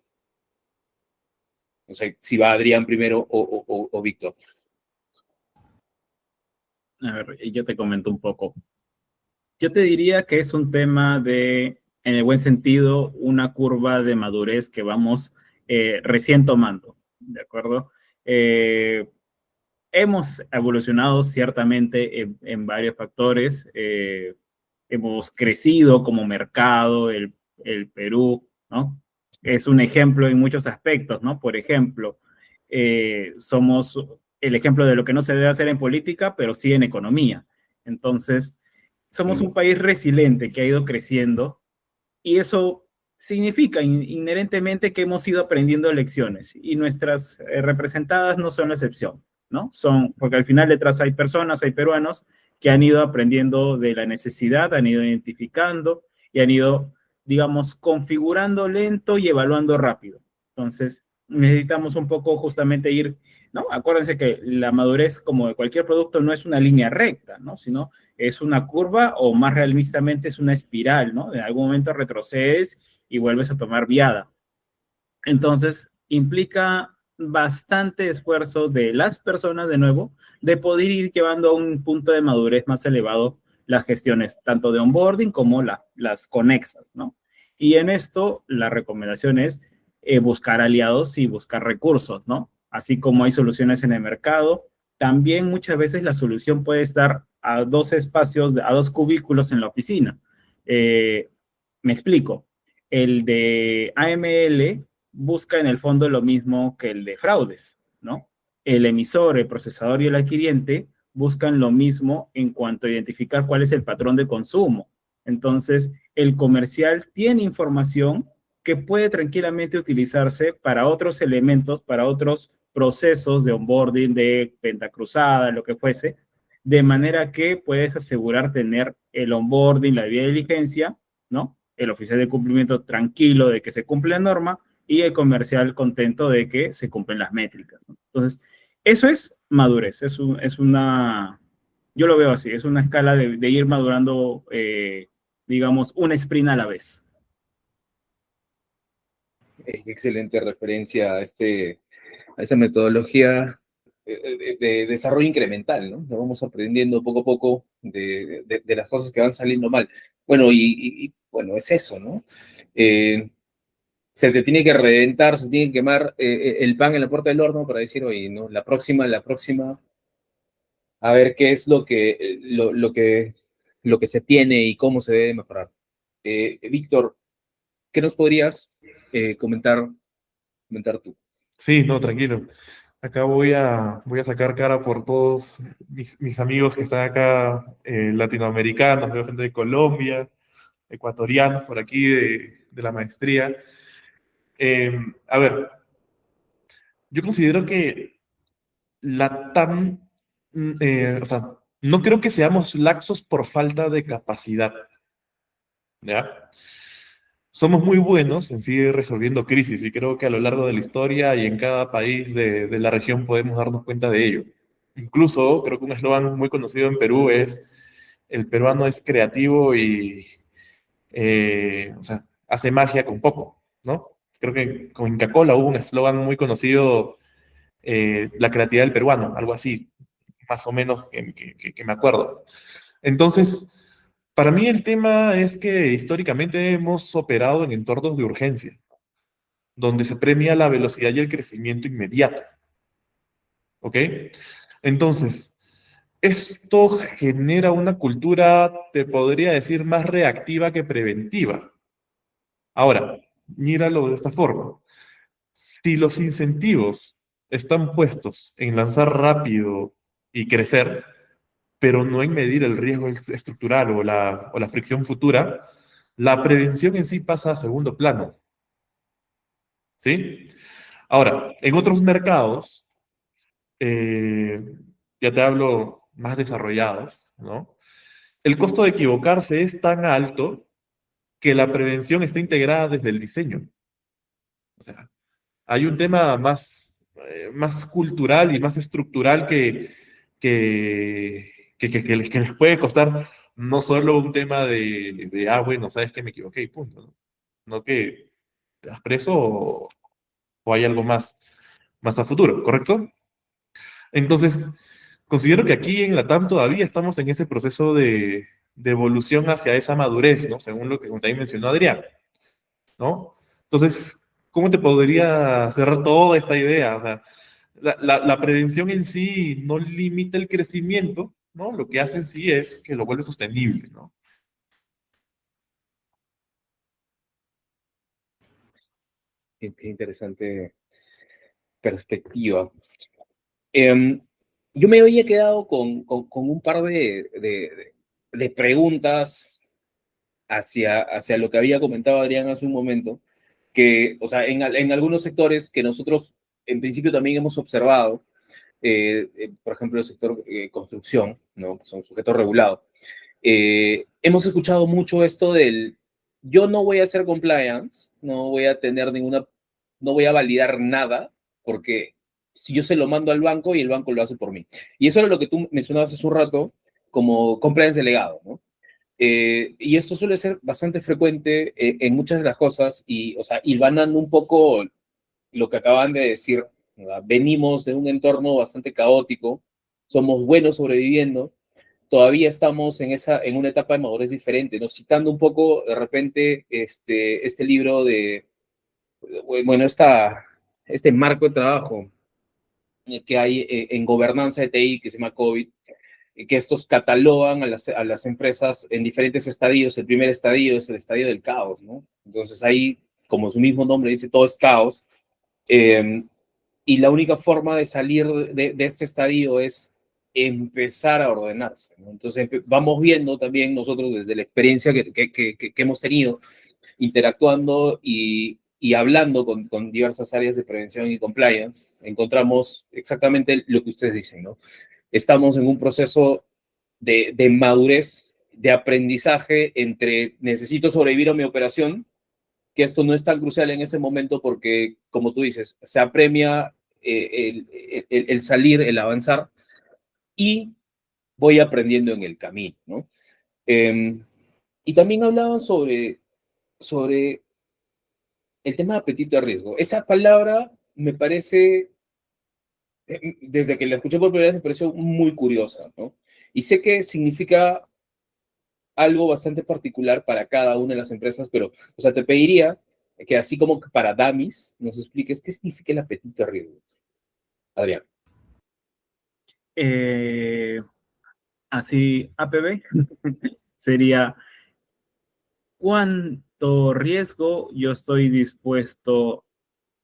No sé si va Adrián primero o Víctor. A ver, yo te comento un poco. Yo te diría que es un tema de, en el buen sentido, una curva de madurez que vamos recién tomando, ¿de acuerdo? Hemos evolucionado ciertamente en varios factores. Hemos crecido como mercado, el Perú, ¿no? Es un ejemplo en muchos aspectos, ¿no? Por ejemplo, somos el ejemplo de lo que no se debe hacer en política, pero sí en economía. Entonces, somos un país resiliente que ha ido creciendo y eso significa inherentemente que hemos ido aprendiendo lecciones y nuestras representadas no son la excepción, ¿no? Porque al final detrás hay personas, hay peruanos que han ido aprendiendo de la necesidad, han ido identificando y han ido, digamos, configurando lento y evaluando rápido. Entonces, necesitamos un poco justamente ir, ¿no? Acuérdense que la madurez, como de cualquier producto, no es una línea recta, ¿no? Sino es una curva o más realistamente es una espiral, ¿no? En algún momento retrocedes y vuelves a tomar viada. Entonces, implica bastante esfuerzo de las personas, de nuevo, de poder ir llevando a un punto de madurez más elevado las gestiones, tanto de onboarding como las conexas, ¿no? Y en esto, la recomendación es buscar aliados y buscar recursos, ¿no? Así como hay soluciones en el mercado, también muchas veces la solución puede estar a dos espacios, a dos cubículos en la oficina. Me explico. El de AML busca en el fondo lo mismo que el de fraudes, ¿no? El emisor, el procesador y el adquiriente buscan lo mismo en cuanto a identificar cuál es el patrón de consumo. Entonces, el comercial tiene información que puede tranquilamente utilizarse para otros elementos, para otros procesos de onboarding, de venta cruzada, lo que fuese, de manera que puedes asegurar tener el onboarding, la debida diligencia, ¿no? El oficial de cumplimiento tranquilo de que se cumple la norma, y el comercial contento de que se cumplen las métricas, ¿no? Entonces, eso es madurez, yo lo veo así, es una escala de ir madurando, digamos, un sprint a la vez. Excelente referencia a esa metodología de desarrollo incremental, ¿no? Nos vamos aprendiendo poco a poco de las cosas que van saliendo mal. Bueno, bueno, es eso, ¿no? Se te tiene que reventar, se tiene que quemar el pan en la puerta del horno para decir, oye, ¿no? La próxima, a ver qué es lo que se tiene y cómo se debe mejorar. Víctor, ¿qué nos podrías comentar tú? Sí, no, tranquilo. Acá voy a sacar cara por todos mis amigos que están acá, latinoamericanos, veo gente de Colombia, ecuatorianos por aquí de la maestría. A ver, yo considero que la TAM, o sea, no creo que seamos laxos por falta de capacidad, ¿ya? Somos muy buenos en sí resolviendo crisis y creo que a lo largo de la historia y en cada país de la región podemos darnos cuenta de ello. Incluso creo que un eslogan muy conocido en Perú es: el peruano es creativo y, o sea, hace magia con poco, ¿no? Creo que con Inca Kola hubo un eslogan muy conocido, la creatividad del peruano, algo así, más o menos que me acuerdo. Entonces, para mí el tema es que históricamente hemos operado en entornos de urgencia, donde se premia la velocidad y el crecimiento inmediato, ¿ok? Entonces, esto genera una cultura, te podría decir, más reactiva que preventiva. Ahora, míralo de esta forma. Si los incentivos están puestos en lanzar rápido y crecer, pero no en medir el riesgo estructural o la fricción futura, la prevención en sí pasa a segundo plano, ¿sí? Ahora, en otros mercados, eh, ya te hablo más desarrollados, ¿no? El costo de equivocarse es tan alto que la prevención está integrada desde el diseño. O sea, hay un tema más cultural y más estructural que les puede costar no solo un tema bueno, sabes que me equivoqué y punto, ¿no? No que te das preso o hay algo más a futuro, ¿correcto? Entonces, considero que aquí en la TAM todavía estamos en ese proceso de evolución hacia esa madurez, ¿no? Según lo que también mencionó Adrián, ¿no? Entonces, ¿cómo te podría cerrar toda esta idea? O sea, la prevención en sí no limita el crecimiento, ¿no? Lo que hace en sí es que lo vuelve sostenible, ¿no? Qué interesante perspectiva. Em, yo me había quedado con un par de preguntas hacia lo que había comentado Adrián hace un momento, que, o sea, en algunos sectores que nosotros en principio también hemos observado, por ejemplo, el sector construcción, ¿no? Que son sujetos regulados, hemos escuchado mucho esto yo no voy a hacer compliance, no voy a tener no voy a validar nada, porque si yo se lo mando al banco y el banco lo hace por mí. Y eso era lo que tú mencionabas hace un rato como compliance delegado, ¿no? Y esto suele ser bastante frecuente en muchas de las cosas y, o sea, hilvanando un poco lo que acaban de decir, ¿verdad? Venimos de un entorno bastante caótico, somos buenos sobreviviendo, todavía estamos en una etapa de madurez diferente, ¿no? Citando un poco, de repente, este libro bueno, este marco de trabajo que hay en gobernanza de TI que se llama COVID, que estos catalogan a las empresas en diferentes estadios. El primer estadio es el estadio del caos, ¿no? Entonces ahí, como su mismo nombre dice, todo es caos. Eh, y la única forma de salir de este estadio es empezar a ordenarse, ¿no? Entonces vamos viendo también nosotros desde la experiencia que hemos tenido interactuando y hablando con diversas áreas de prevención y compliance, encontramos exactamente lo que ustedes dicen, ¿no? Estamos en un proceso de madurez, de aprendizaje entre necesito sobrevivir a mi operación, que esto no es tan crucial en ese momento porque, como tú dices, se apremia el salir, el avanzar, y voy aprendiendo en el camino, ¿no? Y también hablaban sobre el tema de apetito a riesgo. Esa palabra me parece, desde que la escuché por primera vez, me pareció muy curiosa, ¿no? Y sé que significa algo bastante particular para cada una de las empresas, pero, o sea, te pediría que así como para Damis, nos expliques qué significa el apetito a riesgo. Adrián. Así, APB sería cuánto riesgo yo estoy dispuesto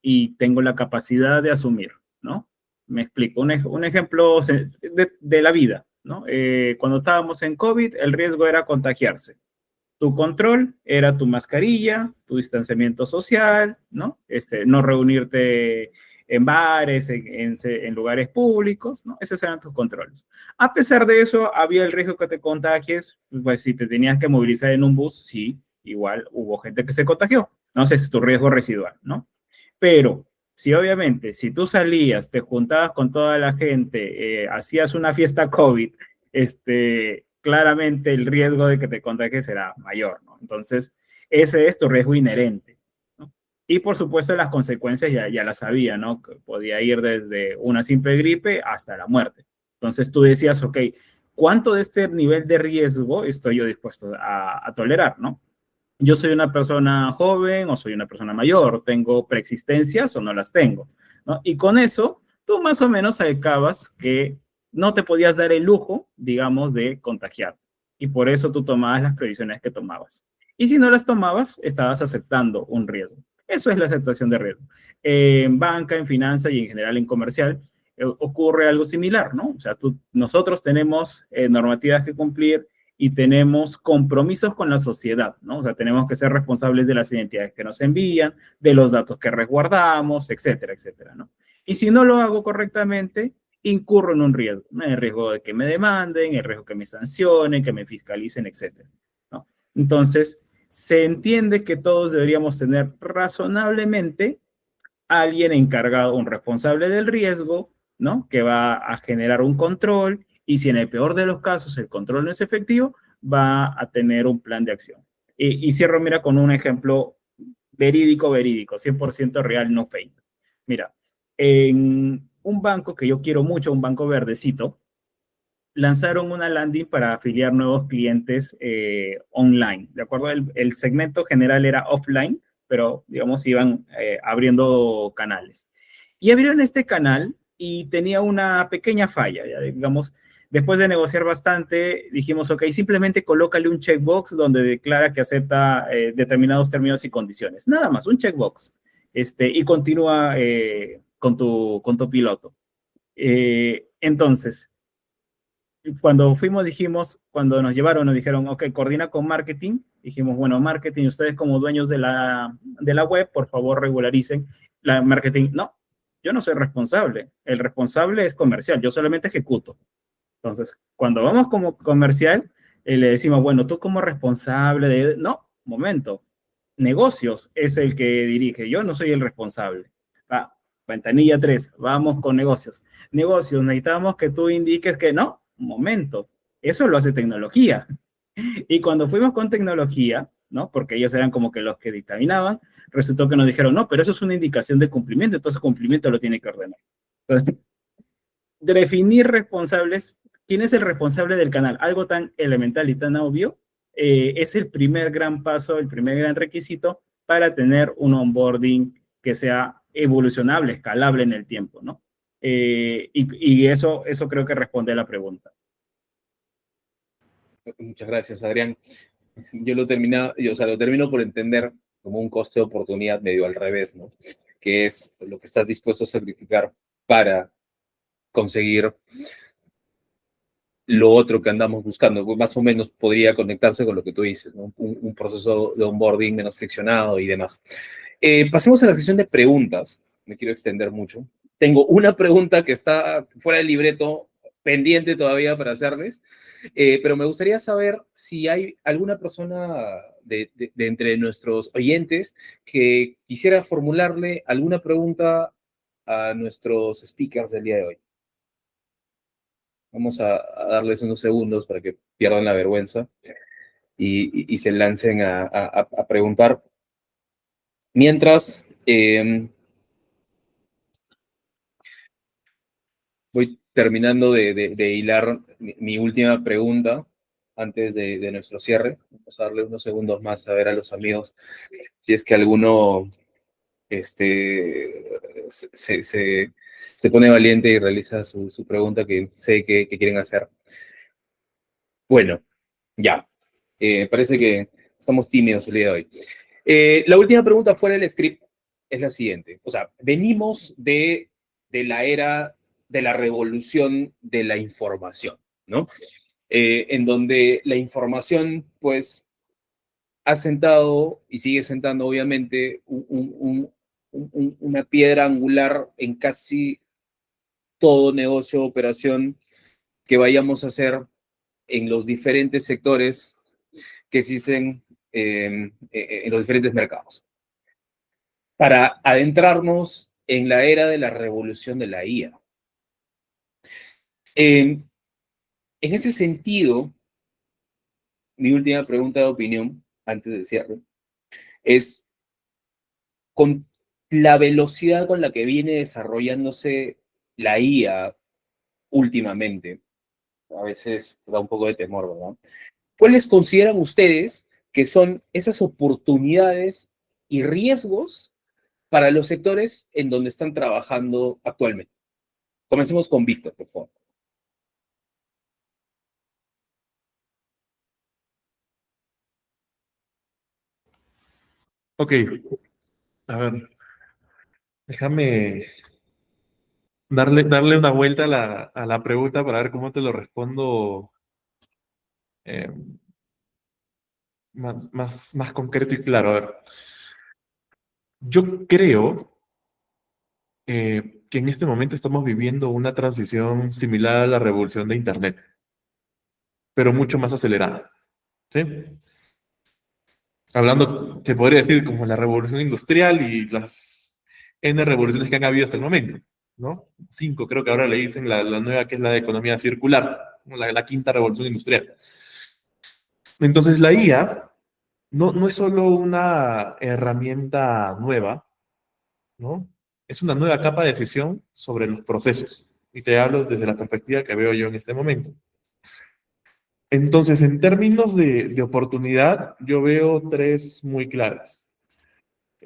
y tengo la capacidad de asumir, ¿no? Me explico. Un ejemplo de la vida, ¿no? Cuando estábamos en COVID, el riesgo era contagiarse. Tu control era tu mascarilla, tu distanciamiento social, ¿no? No reunirte en bares, en lugares públicos, ¿no? Esos eran tus controles. A pesar de eso, había el riesgo que te contagies, pues si te tenías que movilizar en un bus, sí, igual hubo gente que se contagió. No sé si es tu riesgo residual, ¿no? Pero si obviamente, si tú salías, te juntabas con toda la gente, hacías una fiesta COVID, claramente el riesgo de que te contagies será mayor, ¿no? Entonces, ese es tu riesgo inherente, ¿no? Y por supuesto, las consecuencias ya las sabía, ¿no? Que podía ir desde una simple gripe hasta la muerte. Entonces, tú decías, ok, ¿cuánto de este nivel de riesgo estoy yo dispuesto a tolerar, ¿no? Yo soy una persona joven o soy una persona mayor, tengo preexistencias o no las tengo, ¿no? Y con eso, tú más o menos acabas que no te podías dar el lujo, digamos, de contagiar. Y por eso tú tomabas las previsiones que tomabas. Y si no las tomabas, estabas aceptando un riesgo. Eso es la aceptación de riesgo. En banca, en finanza y en general en comercial, ocurre algo similar, ¿no? O sea, nosotros tenemos normativas que cumplir y tenemos compromisos con la sociedad, ¿no? O sea, tenemos que ser responsables de las identidades que nos envían, de los datos que resguardamos, etcétera, etcétera, ¿no? Y si no lo hago correctamente, incurro en un riesgo, ¿no? El riesgo de que me demanden, el riesgo que me sancionen, que me fiscalicen, etcétera, ¿no? Entonces, se entiende que todos deberíamos tener razonablemente alguien encargado, un responsable del riesgo, ¿no? Que va a generar un control y si en el peor de los casos el control no es efectivo, va a tener un plan de acción. Y cierro, mira, con un ejemplo verídico, 100% real, no fake. Mira, en un banco que yo quiero mucho, un banco verdecito, lanzaron una landing para afiliar nuevos clientes online, ¿de acuerdo? El segmento general era offline, pero, digamos, iban abriendo canales. Y abrieron este canal y tenía una pequeña falla, ya, digamos, después de negociar bastante, dijimos, ok, simplemente colócale un checkbox donde declara que acepta determinados términos y condiciones. Nada más, un checkbox. Y continúa con tu piloto. Entonces, cuando fuimos, dijimos, cuando nos llevaron, nos dijeron, ok, coordina con marketing. Dijimos, bueno, marketing, ustedes como dueños de la web, por favor, regularicen. La marketing, no, yo no soy responsable. El responsable es comercial, yo solamente ejecuto. Entonces, cuando vamos como comercial, le decimos, bueno, tú como responsable de... No, momento. Negocios es el que dirige, yo no soy el responsable. Ventanilla 3, vamos con negocios. Negocios, necesitamos que tú indiques que no, un momento, eso lo hace tecnología. Y cuando fuimos con tecnología, ¿no? Porque ellos eran como que los que dictaminaban, resultó que nos dijeron, no, pero eso es una indicación de cumplimiento, entonces cumplimiento lo tiene que ordenar. Entonces, definir responsables, ¿quién es el responsable del canal? Algo tan elemental y tan obvio, es el primer gran paso, el primer gran requisito para tener un onboarding que sea evolucionable, escalable en el tiempo, ¿no? Y eso creo que responde a la pregunta. Muchas gracias, Adrián. Yo lo termino por entender como un coste de oportunidad medio al revés, ¿no? Que es lo que estás dispuesto a sacrificar para conseguir lo otro que andamos buscando. Pues más o menos podría conectarse con lo que tú dices, ¿no? Un proceso de onboarding menos friccionado y demás. Pasemos a la sesión de preguntas. Me quiero extender mucho. Tengo una pregunta que está fuera del libreto, pendiente todavía para hacerles, pero me gustaría saber si hay alguna persona de entre nuestros oyentes que quisiera formularle alguna pregunta a nuestros speakers del día de hoy. Vamos a darles unos segundos para que pierdan la vergüenza y se lancen a preguntar. Mientras, voy terminando de hilar mi última pregunta antes de nuestro cierre. Vamos a darle unos segundos más a ver a los amigos si es que alguno se pone valiente y realiza su pregunta que sé que quieren hacer. Bueno, ya. Parece que estamos tímidos el día de hoy. La última pregunta fuera del script es la siguiente. O sea, venimos de la era de la revolución de la información, ¿no? En donde la información, pues, ha sentado y sigue sentando, obviamente, una piedra angular en casi todo negocio, operación que vayamos a hacer en los diferentes sectores que existen en los diferentes mercados. Para adentrarnos en la era de la revolución de la IA. En ese sentido, mi última pregunta de opinión, antes de cierre, es con la velocidad con la que viene desarrollándose la IA últimamente, a veces da un poco de temor, ¿verdad? ¿Cuáles consideran ustedes que son esas oportunidades y riesgos para los sectores en donde están trabajando actualmente? Comencemos con Víctor, por favor. Ok, a ver, déjame darle una vuelta a la pregunta para ver cómo te lo respondo eh, más concreto y claro. A ver, yo creo que en este momento estamos viviendo una transición similar a la revolución de Internet, pero mucho más acelerada, ¿sí? Hablando, te podría decir como la revolución industrial y las N revoluciones que han habido hasta el momento, ¿no? 5, creo que ahora le dicen la nueva, que es la de economía circular, ¿no? La quinta revolución industrial. Entonces, la IA no es solo una herramienta nueva, ¿no? Es una nueva capa de decisión sobre los procesos. Y te hablo desde la perspectiva que veo yo en este momento. Entonces, en términos de oportunidad, yo veo tres muy claras.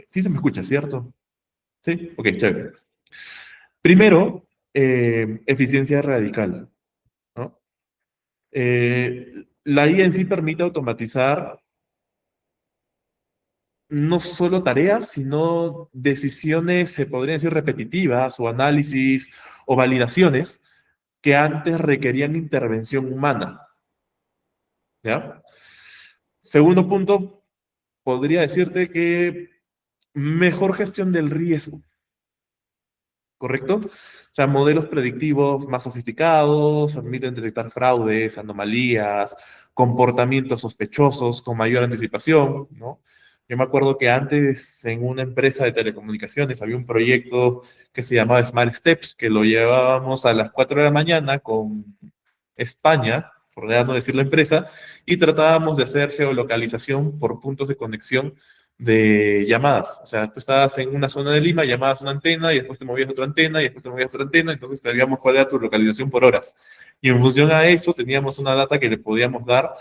Sí se me escucha, ¿cierto? Sí, ok, chévere. Primero, eficiencia radical, ¿no? La IA en sí permite automatizar no solo tareas, sino decisiones, se podrían decir, repetitivas o análisis o validaciones que antes requerían intervención humana, ¿ya? Segundo punto, podría decirte que mejor gestión del riesgo, ¿correcto? O sea, modelos predictivos más sofisticados permiten detectar fraudes, anomalías, comportamientos sospechosos con mayor anticipación, ¿no? Yo me acuerdo que antes en una empresa de telecomunicaciones había un proyecto que se llamaba Smart Steps, que lo llevábamos a las 4 de la mañana con España, por ya no decir la empresa, y tratábamos de hacer geolocalización por puntos de conexión de llamadas. O sea, tú estabas en una zona de Lima, llamabas una antena y después te movías a otra antena y después te movías a otra antena, entonces sabíamos cuál era tu localización por horas. Y en función a eso teníamos una data que le podíamos dar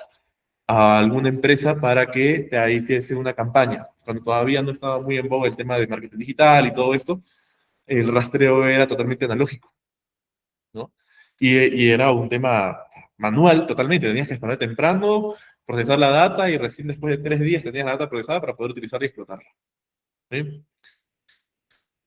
a alguna empresa para que te hiciese una campaña. Cuando todavía no estaba muy en boga el tema de marketing digital y todo esto, el rastreo era totalmente analógico, ¿no? Y era un tema manual totalmente, tenías que esperar temprano, procesar la data y recién después de 3 días tenías la data procesada para poder utilizarla y explotarla, ¿sí?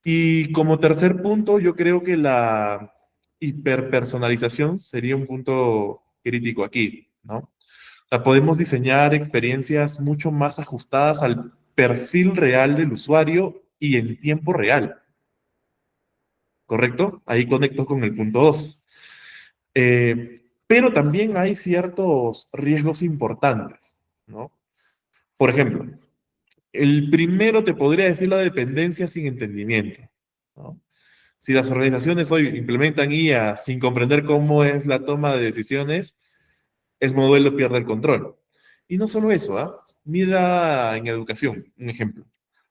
Y como tercer punto, yo creo que la hiperpersonalización sería un punto crítico aquí, ¿no? O sea, podemos diseñar experiencias mucho más ajustadas al perfil real del usuario y en tiempo real, ¿correcto? Ahí conecto con el punto 2. Pero también hay ciertos riesgos importantes, ¿no? Por ejemplo, el primero te podría decir la dependencia sin entendimiento, ¿no? Si las organizaciones hoy implementan IA sin comprender cómo es la toma de decisiones, el modelo pierde el control. Y no solo eso, ¿ah? Mira en educación, un ejemplo.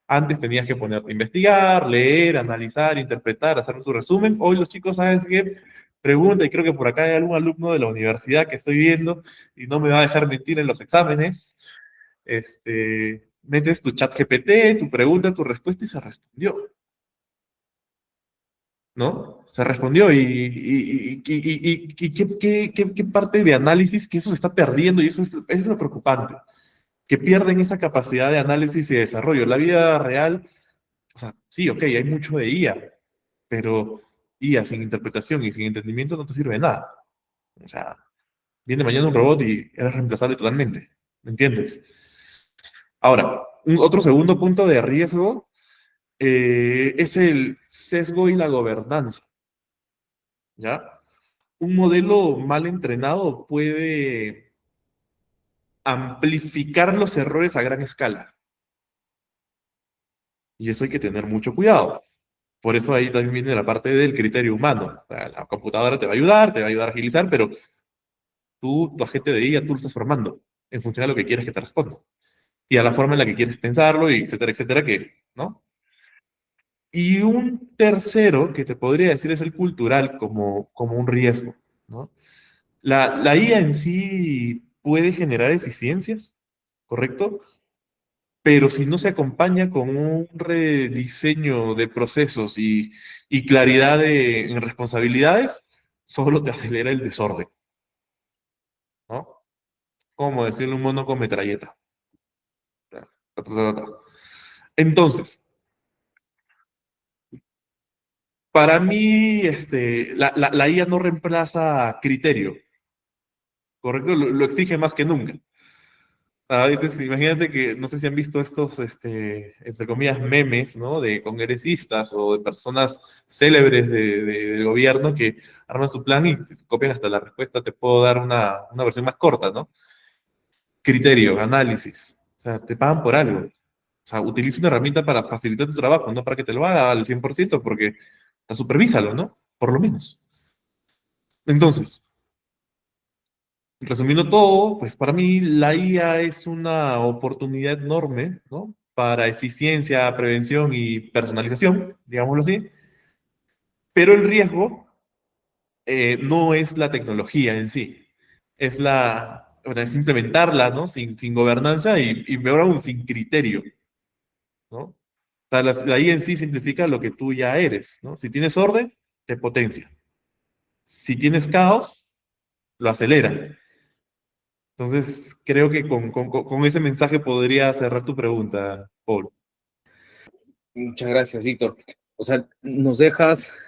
Antes tenías que ponerte a investigar, leer, analizar, interpretar, hacer tu resumen. Hoy los chicos saben que pregunta, y creo que por acá hay algún alumno de la universidad que estoy viendo y no me va a dejar mentir en los exámenes. Metes tu chat GPT, tu pregunta, tu respuesta y se respondió. ¿No? Se respondió y qué parte de análisis que eso se está perdiendo y eso es lo preocupante, que pierden esa capacidad de análisis y desarrollo. La vida real, o sea, sí, ok, hay mucho de IA, pero IA sin interpretación y sin entendimiento no te sirve de nada. O sea, viene mañana un robot y eres reemplazable totalmente, ¿me entiendes? Ahora, otro segundo punto de riesgo es el sesgo y la gobernanza, ¿ya? Un modelo mal entrenado puede amplificar los errores a gran escala. Y eso hay que tener mucho cuidado. Por eso ahí también viene la parte del criterio humano. O sea, la computadora te va a ayudar a agilizar, pero tú, tu agente de IA, tú lo estás formando en función a lo que quieres que te responda. Y a la forma en la que quieres pensarlo, y etcétera, etcétera, que, ¿no? Y un tercero que te podría decir es el cultural como un riesgo, ¿no? La IA en sí puede generar eficiencias, ¿correcto? Pero si no se acompaña con un rediseño de procesos y claridad en responsabilidades, solo te acelera el desorden, ¿no? Como decirle a un mono con metralleta. Ta, ta, ta, ta, ta. Entonces, para mí, la IA no reemplaza criterio, ¿correcto? Lo exige más que nunca. A veces, imagínate que, no sé si han visto estos, entre comillas, memes, ¿no? De congresistas o de personas célebres del gobierno que arman su plan y te copian hasta la respuesta. Te puedo dar una versión más corta, ¿no? Criterio, análisis. O sea, te pagan por algo. O sea, utiliza una herramienta para facilitar tu trabajo, no para que te lo haga al 100%, porque supervísalo, ¿no? Por lo menos. Entonces, resumiendo todo, pues para mí la IA es una oportunidad enorme, ¿no? Para eficiencia, prevención y personalización, digámoslo así, pero el riesgo no es la tecnología en sí, bueno, es implementarla, ¿no? Sin gobernanza y peor aún, sin criterio, ¿no? O sea, la IA en sí simplifica lo que tú ya eres, ¿no? Si tienes orden, te potencia. Si tienes caos, lo acelera. Entonces, creo que con ese mensaje podría cerrar tu pregunta, Paul. Muchas gracias, Víctor. O sea, nos dejas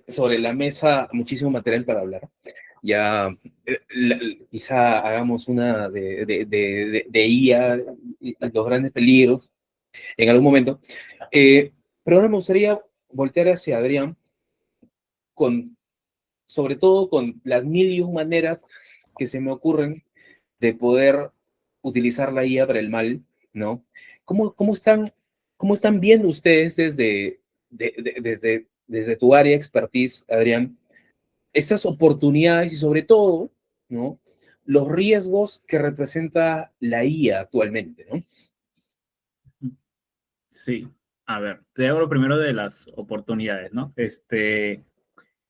sobre la mesa muchísimo material para hablar. Ya, quizá hagamos una de IA y los grandes peligros en algún momento. Pero ahora me gustaría voltear hacia Adrián sobre todo con las mil y un maneras que se me ocurren de poder utilizar la IA para el mal, ¿no? ¿Cómo están viendo ustedes desde tu área de expertise, Adrián, esas oportunidades y sobre todo, ¿no? Los riesgos que representa la IA actualmente, ¿no? Sí, a ver, te hablo primero de las oportunidades, ¿no?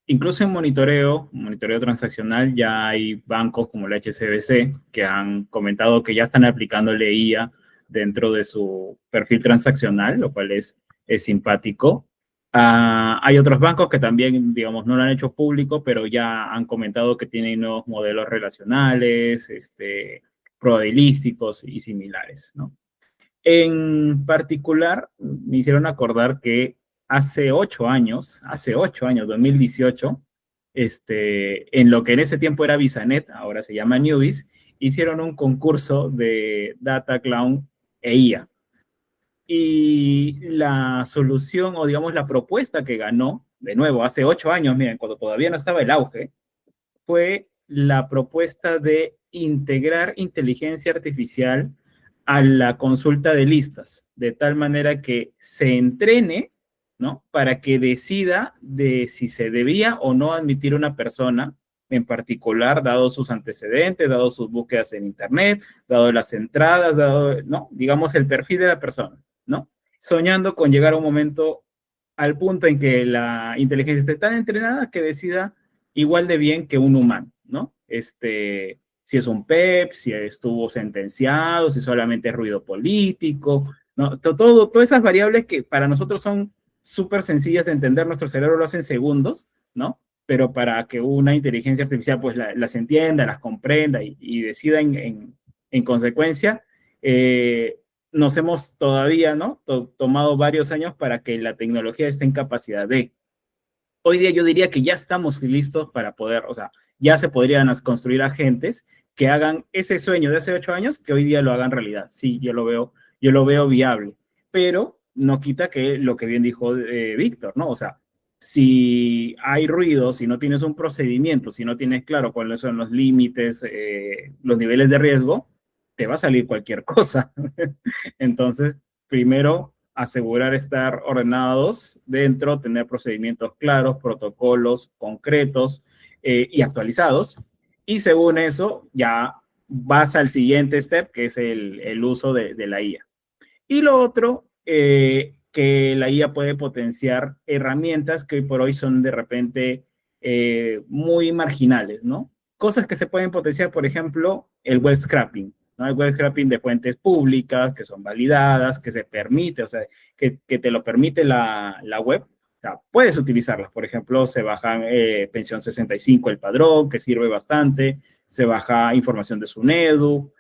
Incluso en monitoreo transaccional, ya hay bancos como el HSBC que han comentado que ya están aplicándole IA dentro de su perfil transaccional, lo cual es simpático. Hay otros bancos que también, digamos, no lo han hecho público, pero ya han comentado que tienen nuevos modelos relacionales, probabilísticos y similares, ¿no? En particular, me hicieron acordar que hace 8 años, 2018, en lo que en ese tiempo era Visanet, ahora se llama Newbies, hicieron un concurso de Data Clown e IA. Y la solución, o digamos la propuesta que ganó, de nuevo, hace 8 años, miren, cuando todavía no estaba el auge, fue la propuesta de integrar inteligencia artificial a la consulta de listas, de tal manera que se entrene, ¿no? Para que decida de si se debía o no admitir una persona en particular, dado sus antecedentes, dado sus búsquedas en Internet, dado las entradas, dado, ¿no? Digamos, el perfil de la persona, ¿no? Soñando con llegar a un momento al punto en que la inteligencia esté tan entrenada que decida igual de bien que un humano, ¿no? Si es un PEP, si estuvo sentenciado, si solamente es ruido político, ¿no? Todas esas variables que para nosotros son súper sencillas de entender, nuestro cerebro lo hace en segundos, ¿no? Pero para que una inteligencia artificial pues las entienda, las comprenda y decida en consecuencia, nos hemos todavía, ¿no? Tomado varios años para que la tecnología esté en capacidad de. Hoy día yo diría que ya estamos listos para poder, o sea, ya se podrían construir agentes que hagan ese sueño de hace 8 años, que hoy día lo hagan realidad. Sí, yo lo veo viable, pero no quita que lo que bien dijo Víctor, ¿no? O sea, si hay ruido, si no tienes un procedimiento, si no tienes claro cuáles son los límites, los niveles de riesgo, te va a salir cualquier cosa. Entonces, primero, asegurar estar ordenados dentro, tener procedimientos claros, protocolos concretos y actualizados. Y según eso, ya vas al siguiente step, que es el uso de la IA. Y lo otro, que la IA puede potenciar herramientas que hoy por hoy son de repente muy marginales, ¿no? Cosas que se pueden potenciar, por ejemplo, el web scraping, ¿no? El web scraping de fuentes públicas que son validadas, que se permite, o sea, que te lo permite la web. O sea, puedes utilizarlas. Por ejemplo, se baja Pensión 65, el padrón, que sirve bastante. Se baja información de SUNEDU,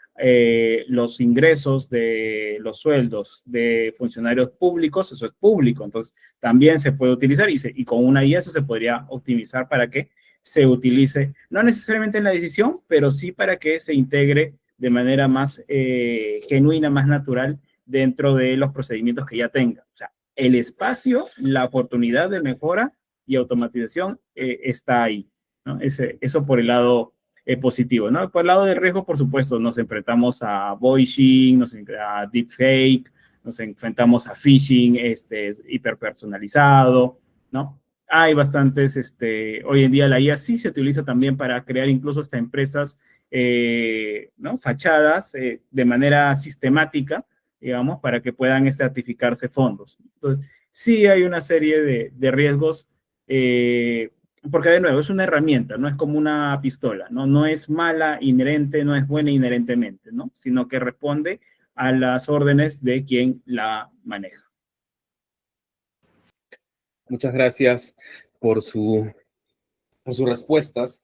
los ingresos de los sueldos de funcionarios públicos, eso es público, entonces también se puede utilizar y con una IA eso se podría optimizar para que se utilice, no necesariamente en la decisión, pero sí para que se integre de manera más genuina, más natural dentro de los procedimientos que ya tenga. O sea, el espacio, la oportunidad de mejora y automatización está ahí, ¿no? Eso por el lado positivo, ¿no? Por el lado de riesgo, por supuesto, nos enfrentamos a voicing, a deepfake, nos enfrentamos a phishing hiperpersonalizado, ¿no? Hay bastantes, hoy en día la IA sí se utiliza también para crear incluso hasta empresas, ¿no? Fachadas de manera sistemática, digamos, para que puedan certificarse fondos. Entonces, sí hay una serie de riesgos porque de nuevo es una herramienta, no es como una pistola, ¿no? No es mala inherente, no es buena inherentemente, ¿no? Sino que responde a las órdenes de quien la maneja. Muchas gracias por sus respuestas.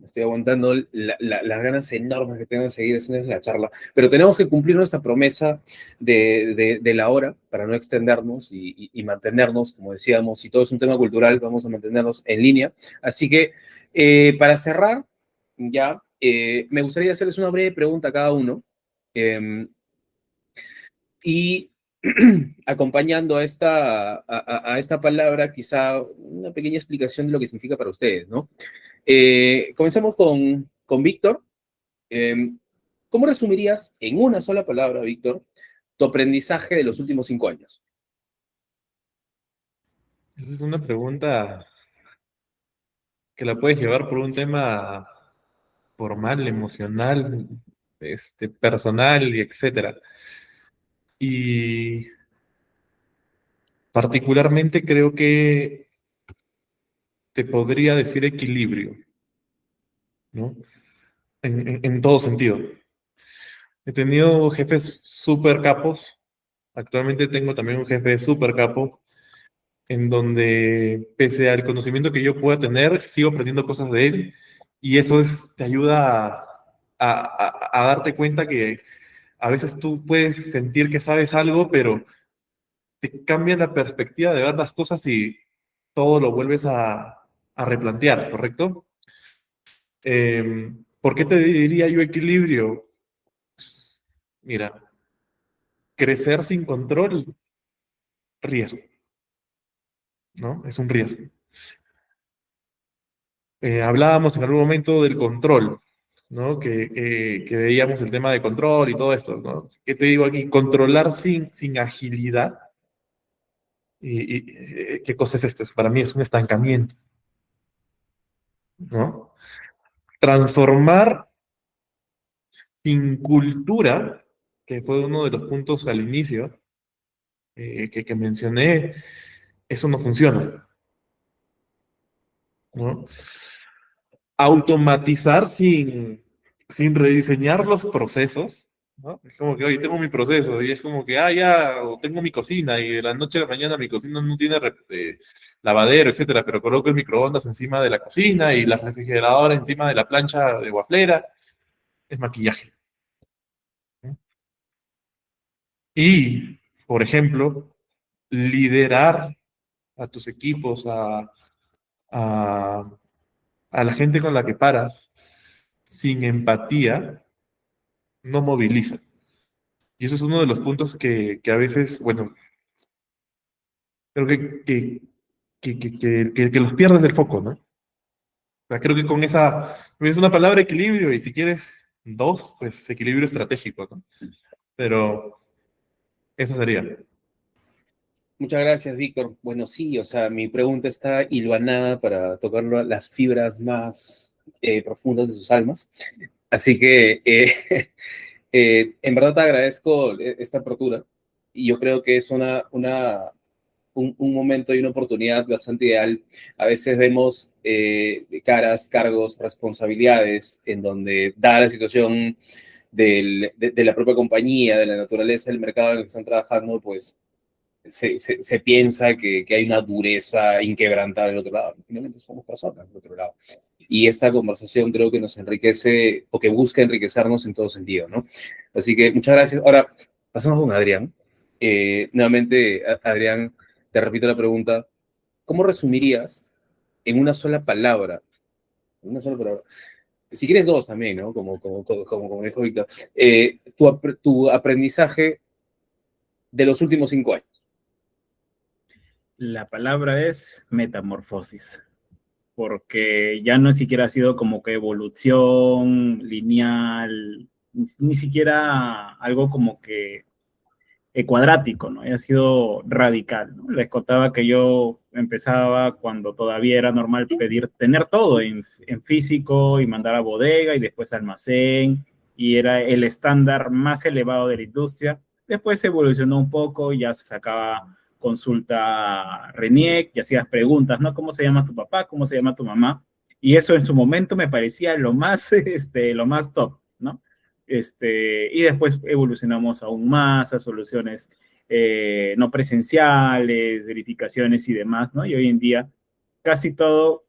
Estoy aguantando las ganas enormes que tengo de seguir haciendo la charla, pero tenemos que cumplir nuestra promesa de la hora para no extendernos y mantenernos, como decíamos, si todo es un tema cultural, vamos a mantenernos en línea. Así que, para cerrar, ya, me gustaría hacerles una breve pregunta a cada uno. Y acompañando a esta palabra, quizá una pequeña explicación de lo que significa para ustedes, ¿no? Comenzamos con Víctor. ¿Cómo resumirías en una sola palabra, Víctor, tu aprendizaje de los últimos 5 años? Esa es una pregunta que la puedes llevar por un tema formal, emocional, personal y etcétera. Y particularmente creo que te podría decir equilibrio, ¿no? En todo sentido. He tenido jefes súper capos. Actualmente tengo también un jefe súper capo, en donde, pese al conocimiento que yo pueda tener, sigo aprendiendo cosas de él. Y eso te ayuda a darte cuenta que a veces tú puedes sentir que sabes algo, pero te cambia la perspectiva de ver las cosas y todo lo vuelves a replantear, ¿correcto? ¿Por qué te diría yo equilibrio? Pues, mira, crecer sin control, riesgo, ¿no? Es un riesgo. Hablábamos en algún momento del control. ¿no? Que veíamos el tema de control y todo esto, ¿no? ¿Qué te digo aquí? Controlar sin agilidad. ¿Qué cosa es esto? Para mí es un estancamiento, ¿no? Transformar sin cultura, que fue uno de los puntos al inicio que mencioné, eso no funciona, ¿no? Automatizar sin rediseñar los procesos, ¿no? Es como que, oye, tengo mi proceso, y es como que, ya, o tengo mi cocina, y de la noche a la mañana mi cocina no tiene lavadero, etcétera, pero coloco el microondas encima de la cocina y la refrigeradora encima de la plancha de waflera, es maquillaje, ¿no? Y, por ejemplo, liderar a tus equipos, a, a la gente con la que paras, sin empatía, no moviliza. Y eso es uno de los puntos que a veces, bueno, creo que los pierdes del foco, ¿no? O sea, creo que con esa, es una palabra equilibrio, y si quieres dos, pues equilibrio estratégico, ¿no? Pero esa sería. Muchas gracias, Víctor. Bueno, sí, o sea, mi pregunta está hilvanada para tocar las fibras más profundas de sus almas. Así que, en verdad te agradezco esta apertura, y yo creo que es un momento y una oportunidad bastante ideal. A veces vemos caras, cargos, responsabilidades en donde, dada la situación de la propia compañía, de la naturaleza del mercado en el que están trabajando, pues se piensa que hay una dureza inquebrantable del otro lado. Finalmente somos personas del otro lado. Y esta conversación creo que nos enriquece, o que busca enriquecernos en todo sentido, ¿no? Así que muchas gracias. Ahora, pasamos con Adrián. Nuevamente, Adrián, te repito la pregunta. ¿Cómo resumirías en una sola palabra, si quieres dos también, ¿no? Como dijo Víctor, tu aprendizaje de los últimos 5 años? La palabra es metamorfosis, porque ya no siquiera ha sido como que evolución lineal, ni siquiera algo como que cuadrático, ¿no? Ha sido radical, ¿no? Les contaba que yo empezaba cuando todavía era normal tener todo en físico y mandar a bodega y después a almacén, y era el estándar más elevado de la industria. Después evolucionó un poco, ya se sacaba consulta RENIEC y hacías preguntas, ¿no? ¿Cómo se llama tu papá? ¿Cómo se llama tu mamá? Y eso en su momento me parecía lo más, lo más top, ¿no? Y después evolucionamos aún más a soluciones no presenciales, verificaciones y demás, ¿no? Y hoy en día casi todo,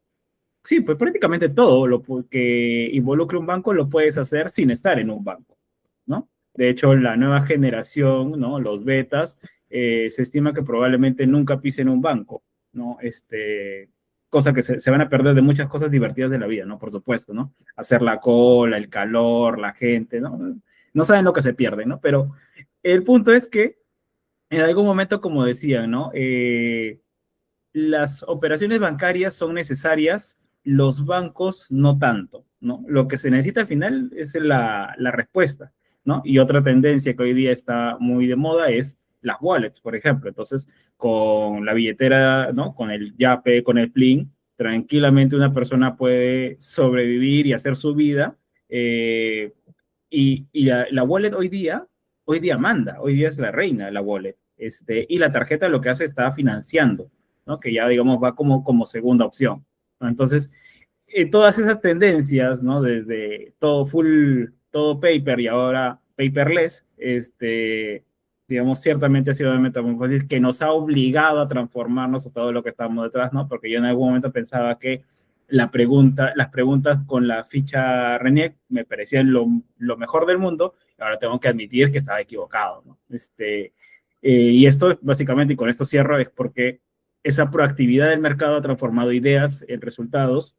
sí, pues prácticamente todo lo que involucre un banco lo puedes hacer sin estar en un banco, ¿no? De hecho, la nueva generación, ¿no? Los betas, se estima que probablemente nunca pisen un banco, ¿no? Cosa que se van a perder de muchas cosas divertidas de la vida, ¿no? Por supuesto, ¿no? Hacer la cola, el calor, la gente, ¿no? No saben lo que se pierde, ¿no? Pero el punto es que en algún momento, como decían, ¿no? Las operaciones bancarias son necesarias, los bancos no tanto, ¿no? Lo que se necesita al final es la respuesta, ¿no? Y otra tendencia que hoy día está muy de moda es las wallets, por ejemplo. Entonces, con la billetera, ¿no? Con el Yape, con el Plin, tranquilamente una persona puede sobrevivir y hacer su vida. Y la wallet hoy día manda, hoy día es la reina la wallet. Y la tarjeta lo que hace está financiando, ¿no? Que ya, digamos, va como segunda opción, ¿no? Entonces, todas esas tendencias, ¿no? Desde todo full, todo paper y ahora paperless, digamos, ciertamente ha sido una metamorfosis que nos ha obligado a transformarnos a todo lo que estamos detrás, ¿no? Porque yo en algún momento pensaba que las preguntas con la ficha RENIEC me parecían lo mejor del mundo, y ahora tengo que admitir que estaba equivocado, ¿no? Y esto básicamente, y con esto cierro, es porque esa proactividad del mercado ha transformado ideas en resultados,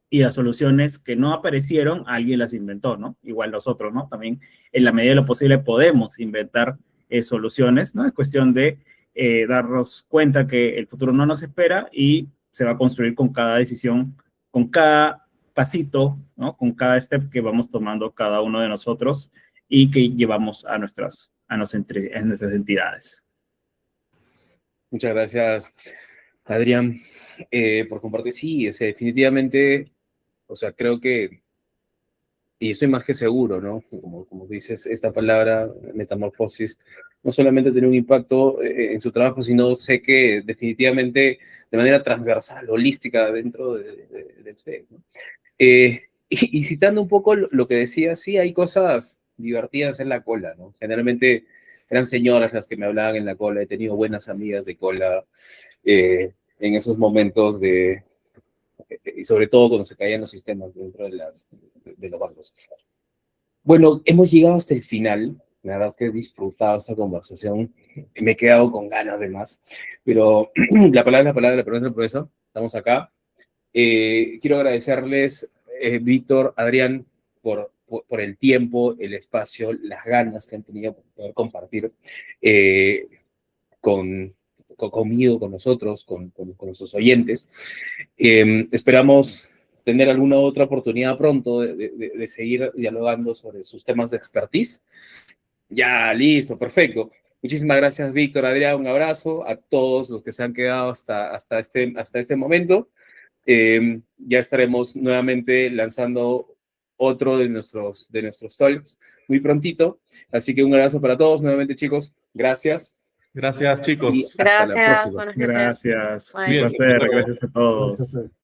y las soluciones que no aparecieron, alguien las inventó, ¿no? Igual nosotros, ¿no? También en la medida de lo posible podemos inventar soluciones, ¿no? Es cuestión de darnos cuenta que el futuro no nos espera y se va a construir con cada decisión, con cada pasito, ¿no? Con cada step que vamos tomando cada uno de nosotros y que llevamos a nuestras entidades. Muchas gracias, Adrián, por compartir. Sí, o sea, definitivamente, o sea, creo que, y estoy más que seguro, ¿no? Como dices, esta palabra, metamorfosis, no solamente tiene un impacto en su trabajo, sino sé que definitivamente de manera transversal, holística dentro de usted, ¿no? Y citando un poco lo que decía, sí, hay cosas divertidas en la cola, ¿no? Generalmente eran señoras las que me hablaban en la cola, he tenido buenas amigas de cola en esos momentos y sobre todo cuando se caían los sistemas dentro de los bancos. Bueno, hemos llegado hasta el final. La verdad es que he disfrutado esta conversación. Me he quedado con ganas de más. Pero la palabra es la palabra, la palabra es la promesa. Estamos acá. Quiero agradecerles, Víctor, Adrián, por el tiempo, el espacio, las ganas que han tenido por poder compartir conmigo, con nosotros, con nuestros oyentes. Esperamos tener alguna otra oportunidad pronto de seguir dialogando sobre sus temas de expertise. Ya, listo, perfecto. Muchísimas gracias, Víctor, Adrián, un abrazo a todos los que se han quedado hasta este momento. Ya estaremos nuevamente lanzando otro de nuestros talks muy prontito. Así que un abrazo para todos nuevamente, chicos. Gracias. Gracias, chicos. Y hasta la próxima. Buenas noches. Gracias. Bye. Un placer. Hasta luego. Gracias a todos.